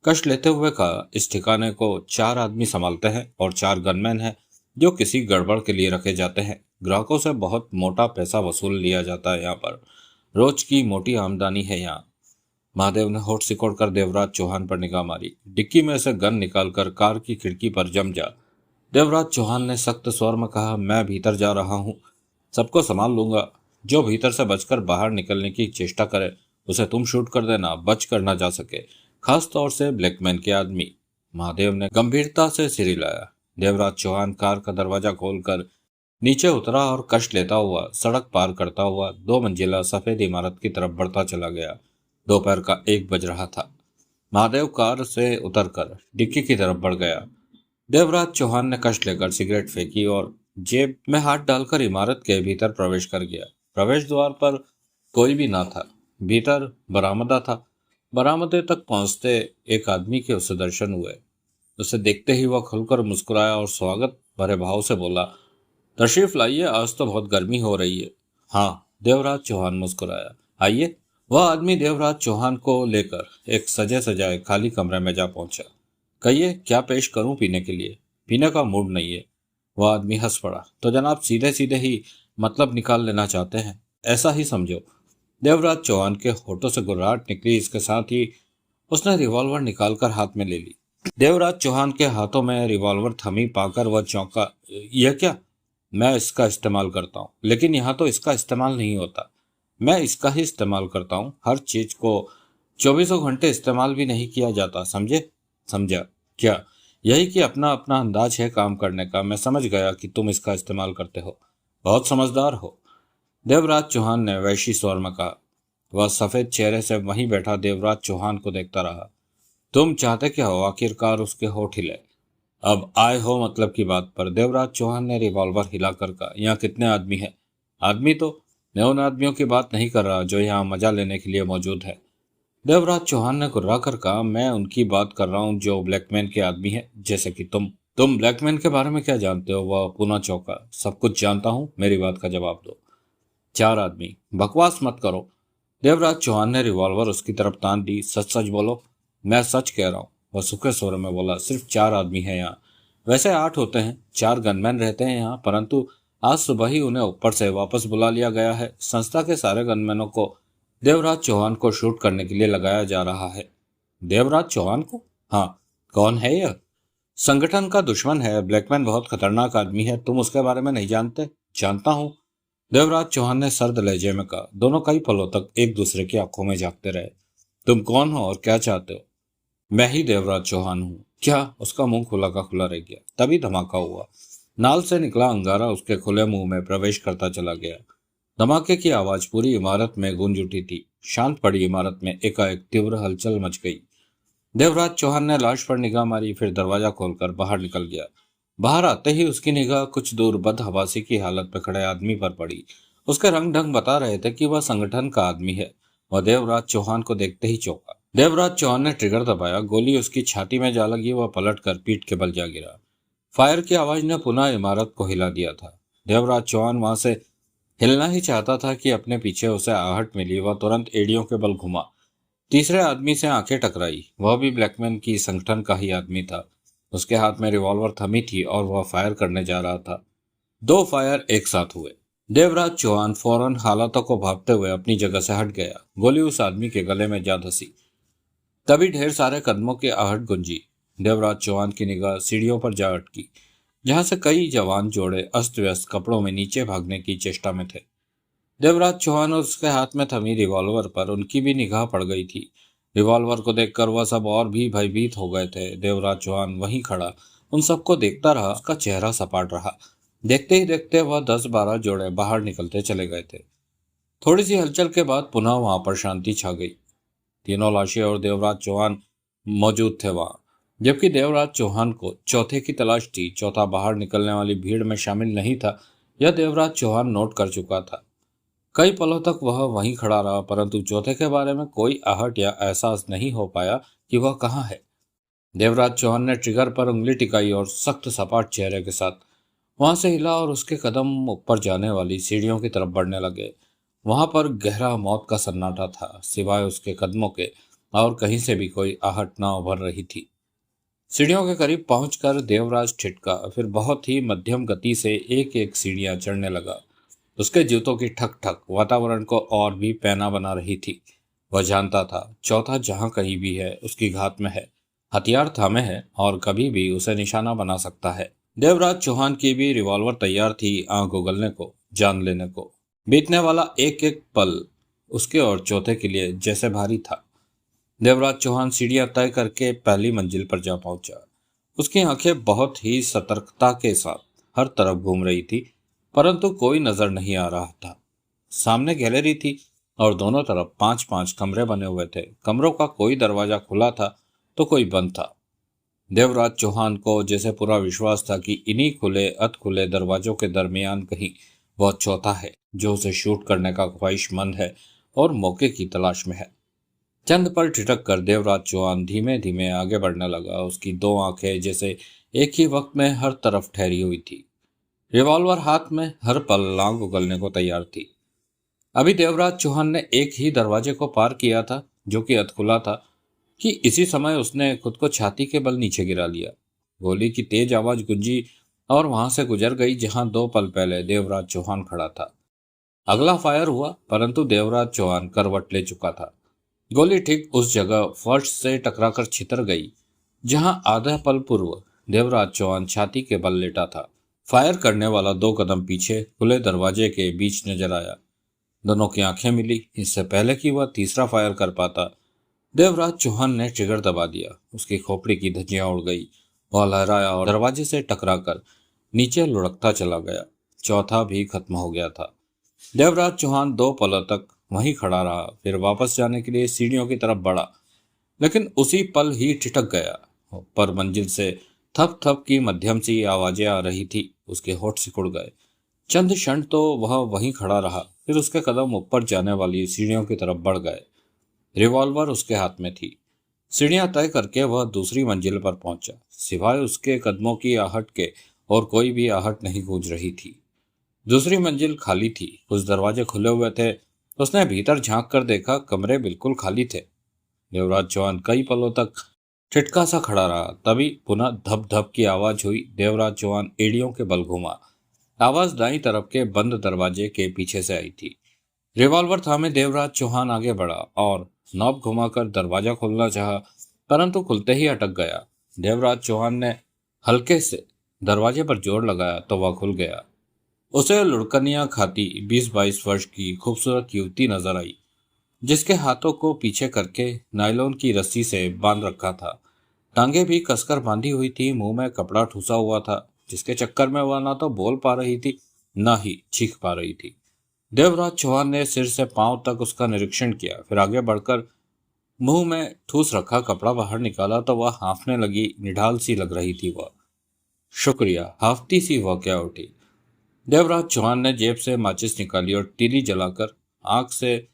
कश लेते हुए कहा, इस ठिकाने को 4 आदमी संभालते हैं और 4 गनमैन हैं जो किसी गड़बड़ के लिए रखे जाते हैं। ग्राहकों से बहुत मोटा पैसा वसूल लिया जाता है। यहाँ पर रोज की मोटी आमदनी है। यहाँ महादेव ने होठ सिकोड़कर देवराज चौहान पर निगाह मारी। डिक्की में से गन निकालकर कार की खिड़की पर जम जा। देवराज चौहान ने सख्त स्वर में कहा, मैं भीतर जा रहा हूँ, सबको संभाल लूंगा। जो भीतर से बचकर बाहर निकलने की चेष्टा करे उसे तुम शूट कर देना, बच कर ना जा सके, खास तौर से ब्लैकमैन के आदमी। महादेव ने गंभीरता से सिर हिलाया। देवराज चौहान कार का दरवाजा खोलकर नीचे उतरा और कष्ट लेता हुआ सड़क पार करता हुआ 2 मंजिला सफेद इमारत की तरफ बढ़ता चला गया। दोपहर का 1 बज रहा था। महादेव कार से उतरकर डिक्की की तरफ बढ़ गया। देवराज चौहान ने कष्ट लेकर सिगरेट फेंकी और जेब में हाथ डालकर इमारत के भीतर प्रवेश कर गया। प्रवेश द्वार पर कोई भी ना था। भीतर बरामदा था। बरामदे तक पहुंचते एक आदमी के उसे दर्शन हुए। उसे देखते ही वह खुलकर मुस्कुराया और स्वागत भरे भाव से बोला, तशरीफ लाइए, आज तो बहुत गर्मी हो रही है। हाँ, देवराज चौहान मुस्कुराया। आइए। वह आदमी देवराज चौहान को लेकर एक सजे सजाए खाली कमरे में जा पहुंचा। कहिए, क्या पेश करूं पीने के लिए? पीने का मूड नहीं है। वह आदमी हंस पड़ा। तो जनाब सीधे सीधे ही मतलब निकाल लेना चाहते हैं, ऐसा ही समझो। देवराज चौहान के होठों से गुर्राहट निकली। इसके साथ ही उसने रिवॉल्वर निकालकर हाथ में ले ली। देवराज चौहान के हाथों में रिवॉल्वर थमी पाकर वह चौंका। यह क्या? मैं इसका इस्तेमाल करता हूँ, लेकिन यहाँ तो इसका इस्तेमाल नहीं होता। मैं इसका ही इस्तेमाल करता हूँ। हर चीज को 24 घंटे इस्तेमाल भी नहीं किया जाता, समझे? समझा क्या? यही कि अपना अपना अंदाज है काम करने का। मैं समझ गया कि तुम इसका इस्तेमाल करते हो। बहुत समझदार हो, देवराज चौहान ने वैशी स्वर में कहा। वह सफेद चेहरे से वहीं बैठा देवराज चौहान को देखता रहा। तुम चाहते क्या हो? आखिरकार उसके होठ हिले। अब आए हो मतलब की बात पर। देवराज चौहान ने रिवॉल्वर हिलाकर कहा, यहाँ कितने आदमी हैं? आदमी तो मैं उन आदमियों की बात नहीं कर रहा जो यहाँ मजा लेने के लिए मौजूद है। देवराज चौहान ने गुर्रा कर कहा, मैं उनकी बात कर रहा हूँ जो ब्लैकमैन के आदमी है, जैसे कि तुम ब्लैकमैन के बारे में क्या जानते हो? वह पुनः चौंका। सब कुछ जानता हूँ, मेरी बात का जवाब दो। 4 आदमी। बकवास मत करो। देवराज चौहान ने रिवॉल्वर उसकी तरफ तान दी। सच सच बोलो। मैं सच कह रहा हूँ, वह सूखे स्वर में बोला। सिर्फ 4 आदमी हैं यहाँ। वैसे 8 होते हैं, 4 गनमैन रहते हैं यहाँ, परंतु आज सुबह ही उन्हें ऊपर से वापस बुला लिया गया है। संस्था के सारे गनमैनों को देवराज चौहान को शूट करने के लिए लगाया जा रहा है। देवराज चौहान को? हाँ। कौन है यह? संगठन का दुश्मन है। ब्लैकमैन बहुत खतरनाक आदमी है। तुम उसके बारे में नहीं जानते? जानता हूँ, देवराज चौहान ने सर्द लहजे में कहा। दोनों कई पलों तक एक दूसरे की आंखों में झांकते रहे। तुम कौन हो और क्या चाहते हो? मैं ही देवराज चौहान हूँ। क्या? उसका मुंह खुला का खुला रह गया। तभी धमाका हुआ। नाल से निकला अंगारा उसके खुले मुंह में प्रवेश करता चला गया। धमाके की आवाज पूरी इमारत में गूंज उठी थी। शांत पड़ी इमारत में एकाएक तीव्र हलचल मच गई। देवराज चौहान ने लाश पर निगाह मारी, फिर दरवाजा खोलकर बाहर निकल गया। बाहर आते ही उसकी निगाह कुछ दूर बदहवासी की हालत में खड़े आदमी पर पड़ी। उसके रंग ढंग बता रहे थे कि वह संगठन का आदमी है। वह देवराज चौहान को देखते ही चौंका। देवराज चौहान ने ट्रिगर दबाया। गोली उसकी छाती में जा लगी। वह पलट कर पीठ के बल जा गिरा। फायर की आवाज ने पुनः इमारत को हिला दिया था। देवराज चौहान वहां से हिलना ही चाहता था कि अपने पीछे उसे आहट मिली। वह तुरंत एड़ियों के बल घुमा। तीसरे आदमी से आंखें टकराई। वह भी ब्लैकमैन की संगठन का ही आदमी था। उसके हाथ में रिवॉल्वर थमी थी और वह फायर करने जा रहा था। 2 फायर एक साथ हुए। देवराज चौहान फौरन हालातों को भांपते हुए अपनी जगह से हट गया। गोली उस आदमी के गले में जा धसी। तभी ढेर सारे कदमों की आहट गुंजी। देवराज चौहान की निगाह सीढ़ियों पर जा अटकी, जहां से कई जवान जोड़े अस्त व्यस्त कपड़ों में नीचे भागने की चेष्टा में थे। देवराज चौहान और उसके हाथ में थमी रिवॉल्वर पर उनकी भी निगाह पड़ गई थी। रिवॉल्वर को देखकर वह सब और भी भयभीत हो गए थे। देवराज चौहान वहीं खड़ा उन सबको देखता रहा। उसका चेहरा सपाट रहा। देखते ही देखते वह 10-12 जोड़े बाहर निकलते चले गए थे। थोड़ी सी हलचल के बाद पुनः वहां पर शांति छा गई। तीनों लाशें और देवराज चौहान मौजूद थे वहां, जबकि देवराज चौहान को चौथे की तलाश थी। चौथा बाहर निकलने वाली भीड़ में शामिल नहीं था। यह देवराज चौहान नोट कर चुका था। कई पलों तक वह वहीं खड़ा रहा, परंतु चौथे के बारे में कोई आहट या एहसास नहीं हो पाया कि वह कहाँ है। देवराज चौहान ने ट्रिगर पर उंगली टिकाई और सख्त सपाट चेहरे के साथ वहां से हिला और उसके कदम ऊपर जाने वाली सीढ़ियों की तरफ बढ़ने लगे। वहां पर गहरा मौत का सन्नाटा था, सिवाय उसके कदमों के और कहीं से भी कोई आहट न उभर रही थी। सीढ़ियों के करीब पहुंचकर देवराज ठिठका, फिर बहुत ही मध्यम गति से एक एक सीढ़ियां चढ़ने लगा। उसके जूतों की ठक ठक वातावरण को और भी पैना बना रही थी। वह जानता था चौथा जहां कहीं भी है उसकी घात में है, हथियार थामे है और कभी भी उसे निशाना बना सकता है। देवराज चौहान की भी रिवॉल्वर तैयार थी आंख उगलने को, जान लेने को। बीतने वाला एक एक पल उसके और चौथे के लिए जैसे भारी था। देवराज चौहान सीढ़ियां तय करके पहली मंजिल पर जा पहुंचा। उसकी आंखें बहुत ही सतर्कता के साथ हर तरफ घूम रही थी, परंतु कोई नजर नहीं आ रहा था। सामने गैलरी थी और दोनों तरफ 5-5 कमरे बने हुए थे। कमरों का कोई दरवाजा खुला था तो कोई बंद था। देवराज चौहान को जैसे पूरा विश्वास था कि इन्हीं खुले अधखुले दरवाजों के दरमियान कहीं वह चौथा है जो उसे शूट करने का ख्वाहिशमंद है और मौके की तलाश में है। चंद पल ठिठक कर देवराज चौहान धीमे धीमे आगे बढ़ने लगा। उसकी 2 आंखें जैसे एक ही वक्त में हर तरफ ठहरी हुई थी। रिवॉल्वर हाथ में, हर पल लांग उगलने को तैयार थी। अभी देवराज चौहान ने एक ही दरवाजे को पार किया था जो कि अधखुला था कि इसी समय उसने खुद को छाती के बल नीचे गिरा लिया। गोली की तेज आवाज गुंजी और वहां से गुजर गई जहां 2 पल पहले देवराज चौहान खड़ा था। अगला फायर हुआ, परंतु देवराज चौहान करवट ले चुका था। गोली ठीक उस जगह फर्श से टकराकर छितर गई जहां आधा पल पूर्व देवराज चौहान छाती के बल लेटा था। फायर करने वाला 2 कदम पीछे खुले दरवाजे के बीच नजर आया। दोनों की आंखें मिली। इससे पहले कि वह तीसरा फायर कर पाता, देवराज चौहान ने ट्रिगर दबा दिया। उसकी खोपड़ी की धज्जियां उड़ गई। वह लहराया और दरवाजे से टकराकर नीचे लुढ़कता चला गया। चौथा भी खत्म हो गया था। देवराज चौहान 2 पलों तक वहीं खड़ा रहा, फिर वापस जाने के लिए सीढ़ियों की तरफ बढ़ा, लेकिन उसी पल ही ठिठक गया। पर मंजिल से थप थप की मध्यम सी आवाजें आ रही थी। उसके होठ सिकुड़ गए। चंद क्षण तो वह वहीं खड़ा रहा, फिर उसके कदम ऊपर जाने वाली सीढ़ियों की तरफ बढ़ गए। रिवॉल्वर उसके हाथ में थी। सीढ़ियां तय करके वह दूसरी मंजिल पर पहुंचा। सिवाय उसके कदमों की आहट के और कोई भी आहट नहीं गूंज रही थी। दूसरी मंजिल खाली थी। कुछ दरवाजे खुले हुए थे उसने भीतर झांक कर देखा, कमरे बिल्कुल खाली थे। देवराज चौहान कई पलों तक ठिठका सा खड़ा रहा। तभी पुनः धप धप की आवाज हुई। देवराज चौहान एड़ियों के बल घूमा। आवाज दाईं तरफ के बंद दरवाजे के पीछे से आई थी। रिवॉल्वर थामे देवराज चौहान आगे बढ़ा और नॉब घुमाकर दरवाजा खोलना चाहा, परंतु खुलते ही अटक गया। देवराज चौहान ने हल्के से दरवाजे पर जोर लगाया तो वह खुल गया। उसे लुढ़कनियां खाती 20-22 वर्ष की खूबसूरत युवती नजर आई, जिसके हाथों को पीछे करके नायलॉन की रस्सी से बांध रखा था। टांगे भी कसकर बांधी हुई थी। मुंह में कपड़ा ठूसा हुआ था, जिसके चक्कर में वह ना तो बोल पा रही थी, न ही चीख पा रही थी। देवराज चौहान ने सिर से पांव तक उसका निरीक्षण किया, फिर आगे बढ़कर मुंह में ठूस रखा कपड़ा बाहर निकाला तो वह हांफने लगी। निढाल सी लग रही थी वह। शुक्रिया, हाफती सी वह क्या उठी। देवराज चौहान ने जेब से माचिस निकाली और तीली जलाकर आंख से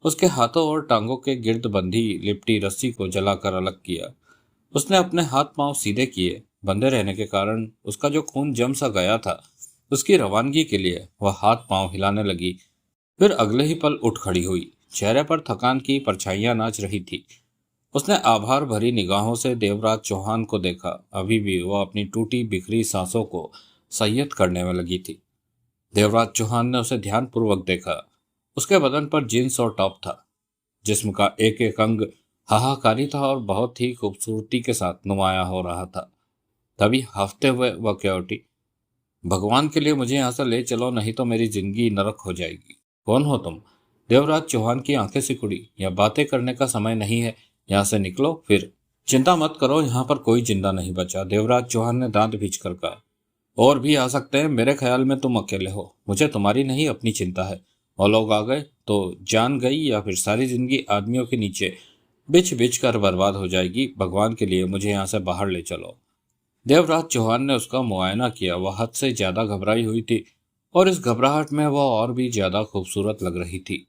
उसके हाथों और टांगों के गिर्द बंधी लिपटी रस्सी को जलाकर अलग किया। उसने अपने हाथ पांव सीधे किए। बंधे रहने के कारण उसका जो खून जम सा गया था, उसकी रवानगी के लिए वह हाथ पांव हिलाने लगी। फिर अगले ही पल उठ खड़ी हुई। चेहरे पर थकान की परछाइयां नाच रही थी। उसने आभार भरी निगाहों से देवराज चौहान को देखा। अभी भी वह अपनी टूटी बिखरी सांसों को संयत करने में लगी थी। देवराज चौहान ने उसे ध्यानपूर्वक देखा। उसके बदन पर जींस और टॉप था। जिस्म का एक एक अंग हाहाकारी था और बहुत ही खूबसूरती के साथ नुमाया हो रहा था। तभी हाफते हुए वह क्या उठी। भगवान के लिए मुझे यहाँ से ले चलो, नहीं तो मेरी जिंदगी नरक हो जाएगी। कौन हो तुम? देवराज चौहान की आंखें सिकुड़ी। यह बातें करने का समय नहीं है, यहाँ से निकलो। फिर चिंता मत करो, यहाँ पर कोई जिंदा नहीं बचा, देवराज चौहान ने दांत भींचकर कहा। और भी आ सकते हैं, मेरे ख्याल में तुम अकेले हो। मुझे तुम्हारी नहीं अपनी चिंता है। और लोग आ गए तो जान गई, या फिर सारी जिंदगी आदमियों के नीचे बिछ बिछ कर बर्बाद हो जाएगी। भगवान के लिए मुझे यहाँ से बाहर ले चलो। देवराज चौहान ने उसका मुआयना किया। वह हद से ज्यादा घबराई हुई थी और इस घबराहट में वह और भी ज्यादा खूबसूरत लग रही थी।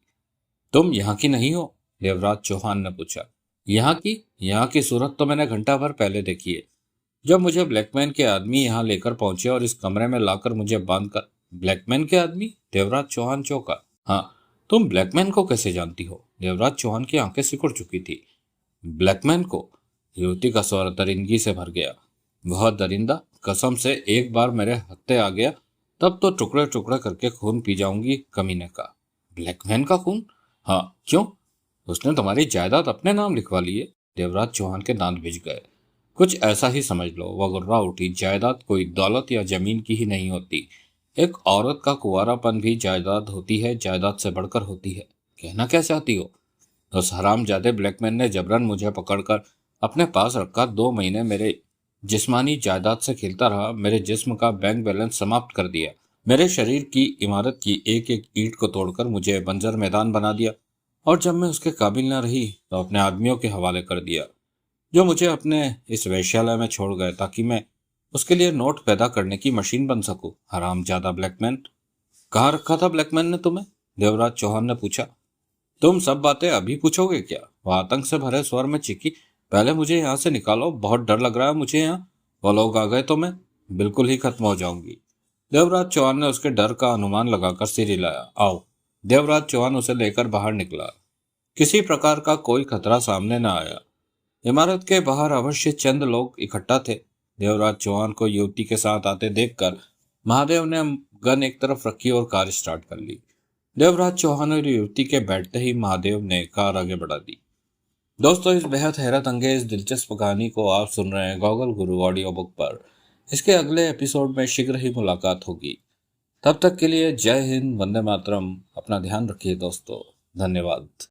तुम यहाँ की नहीं हो? देवराज चौहान ने पूछा। यहाँ की सूरत तो मैंने घंटा भर पहले देखी है, जब मुझे ब्लैकमैन के आदमी यहाँ लेकर पहुंचे और इस कमरे में लाकर मुझे बांधकर। ब्लैकमैन के आदमी? देवराज चौहान चौंका। हाँ, तुम ब्लैकमैन को कैसे जानती हो? देवराज चौहान की आंखें सिकुड़ चुकी थी। ब्लैकमैन को? युवती का स्वर दरिंदगी से भर गया। वह दरिंदा? कसम से, एक बार मेरे हत्थे आ गया तब तो टुकड़े टुकड़े करके खून पी जाऊंगी, कमीने का। ब्लैकमैन का खून? हाँ, क्यों? उसने तुम्हारी जायदाद अपने नाम लिखवा ली है। देवराज चौहान के दांत भिज गए। कुछ ऐसा ही समझ लो, वह गुर्रा उठी। जायदाद कोई दौलत या जमीन की ही नहीं होती। एक औरत का कुंवारापन भी जायदाद होती है, जायदाद से बढ़कर होती है। कहना क्या चाहती हो? उस हरामजादे ब्लैकमैन ने जबरन मुझे पकड़कर अपने पास रखा। 2 महीने मेरे जिस्मानी जायदाद से खेलता रहा। मेरे जिस्म का बैंक बैलेंस समाप्त कर दिया। मेरे शरीर की इमारत की एक एक ईंट को तोड़कर मुझे बंजर मैदान बना दिया। और जब मैं उसके काबिल न रही तो अपने आदमियों के हवाले कर दिया, जो मुझे अपने इस वेश्यालय में छोड़ गए ताकि मैं उसके लिए नोट पैदा करने की मशीन बन सकूं। हरामजादा ब्लैकमैन। कहाँ रखा था ब्लैकमैन ने तुम्हें? देवराज चौहान ने पूछा। तुम सब बातें अभी पूछोगे क्या? वह आतंक से भरे स्वर में चीखी। पहले मुझे यहाँ से निकालो, बहुत डर लग रहा है मुझे यहाँ। वो लोग आ गए तो मैं बिल्कुल ही खत्म हो जाऊंगी। देवराज चौहान ने उसके डर का अनुमान लगाकर सिर हिलाया। आओ। देवराज चौहान उसे लेकर बाहर निकला। किसी प्रकार का कोई खतरा सामने न आया। इमारत के बाहर अवश्य चंद लोग इकट्ठा थे। देवराज चौहान को युवती के साथ आते देखकर महादेव ने गन एक तरफ रखी और कार स्टार्ट कर ली। देवराज चौहान और युवती के बैठते ही महादेव ने कार आगे बढ़ा दी। दोस्तों, इस बेहद हैरत अंगेज दिलचस्प कहानी को आप सुन रहे हैं गॉगल गुरु ऑडियो बुक पर। इसके अगले एपिसोड में शीघ्र ही मुलाकात होगी। तब तक के लिए जय हिंद, वंदे मातरम। अपना ध्यान रखिए दोस्तों। धन्यवाद।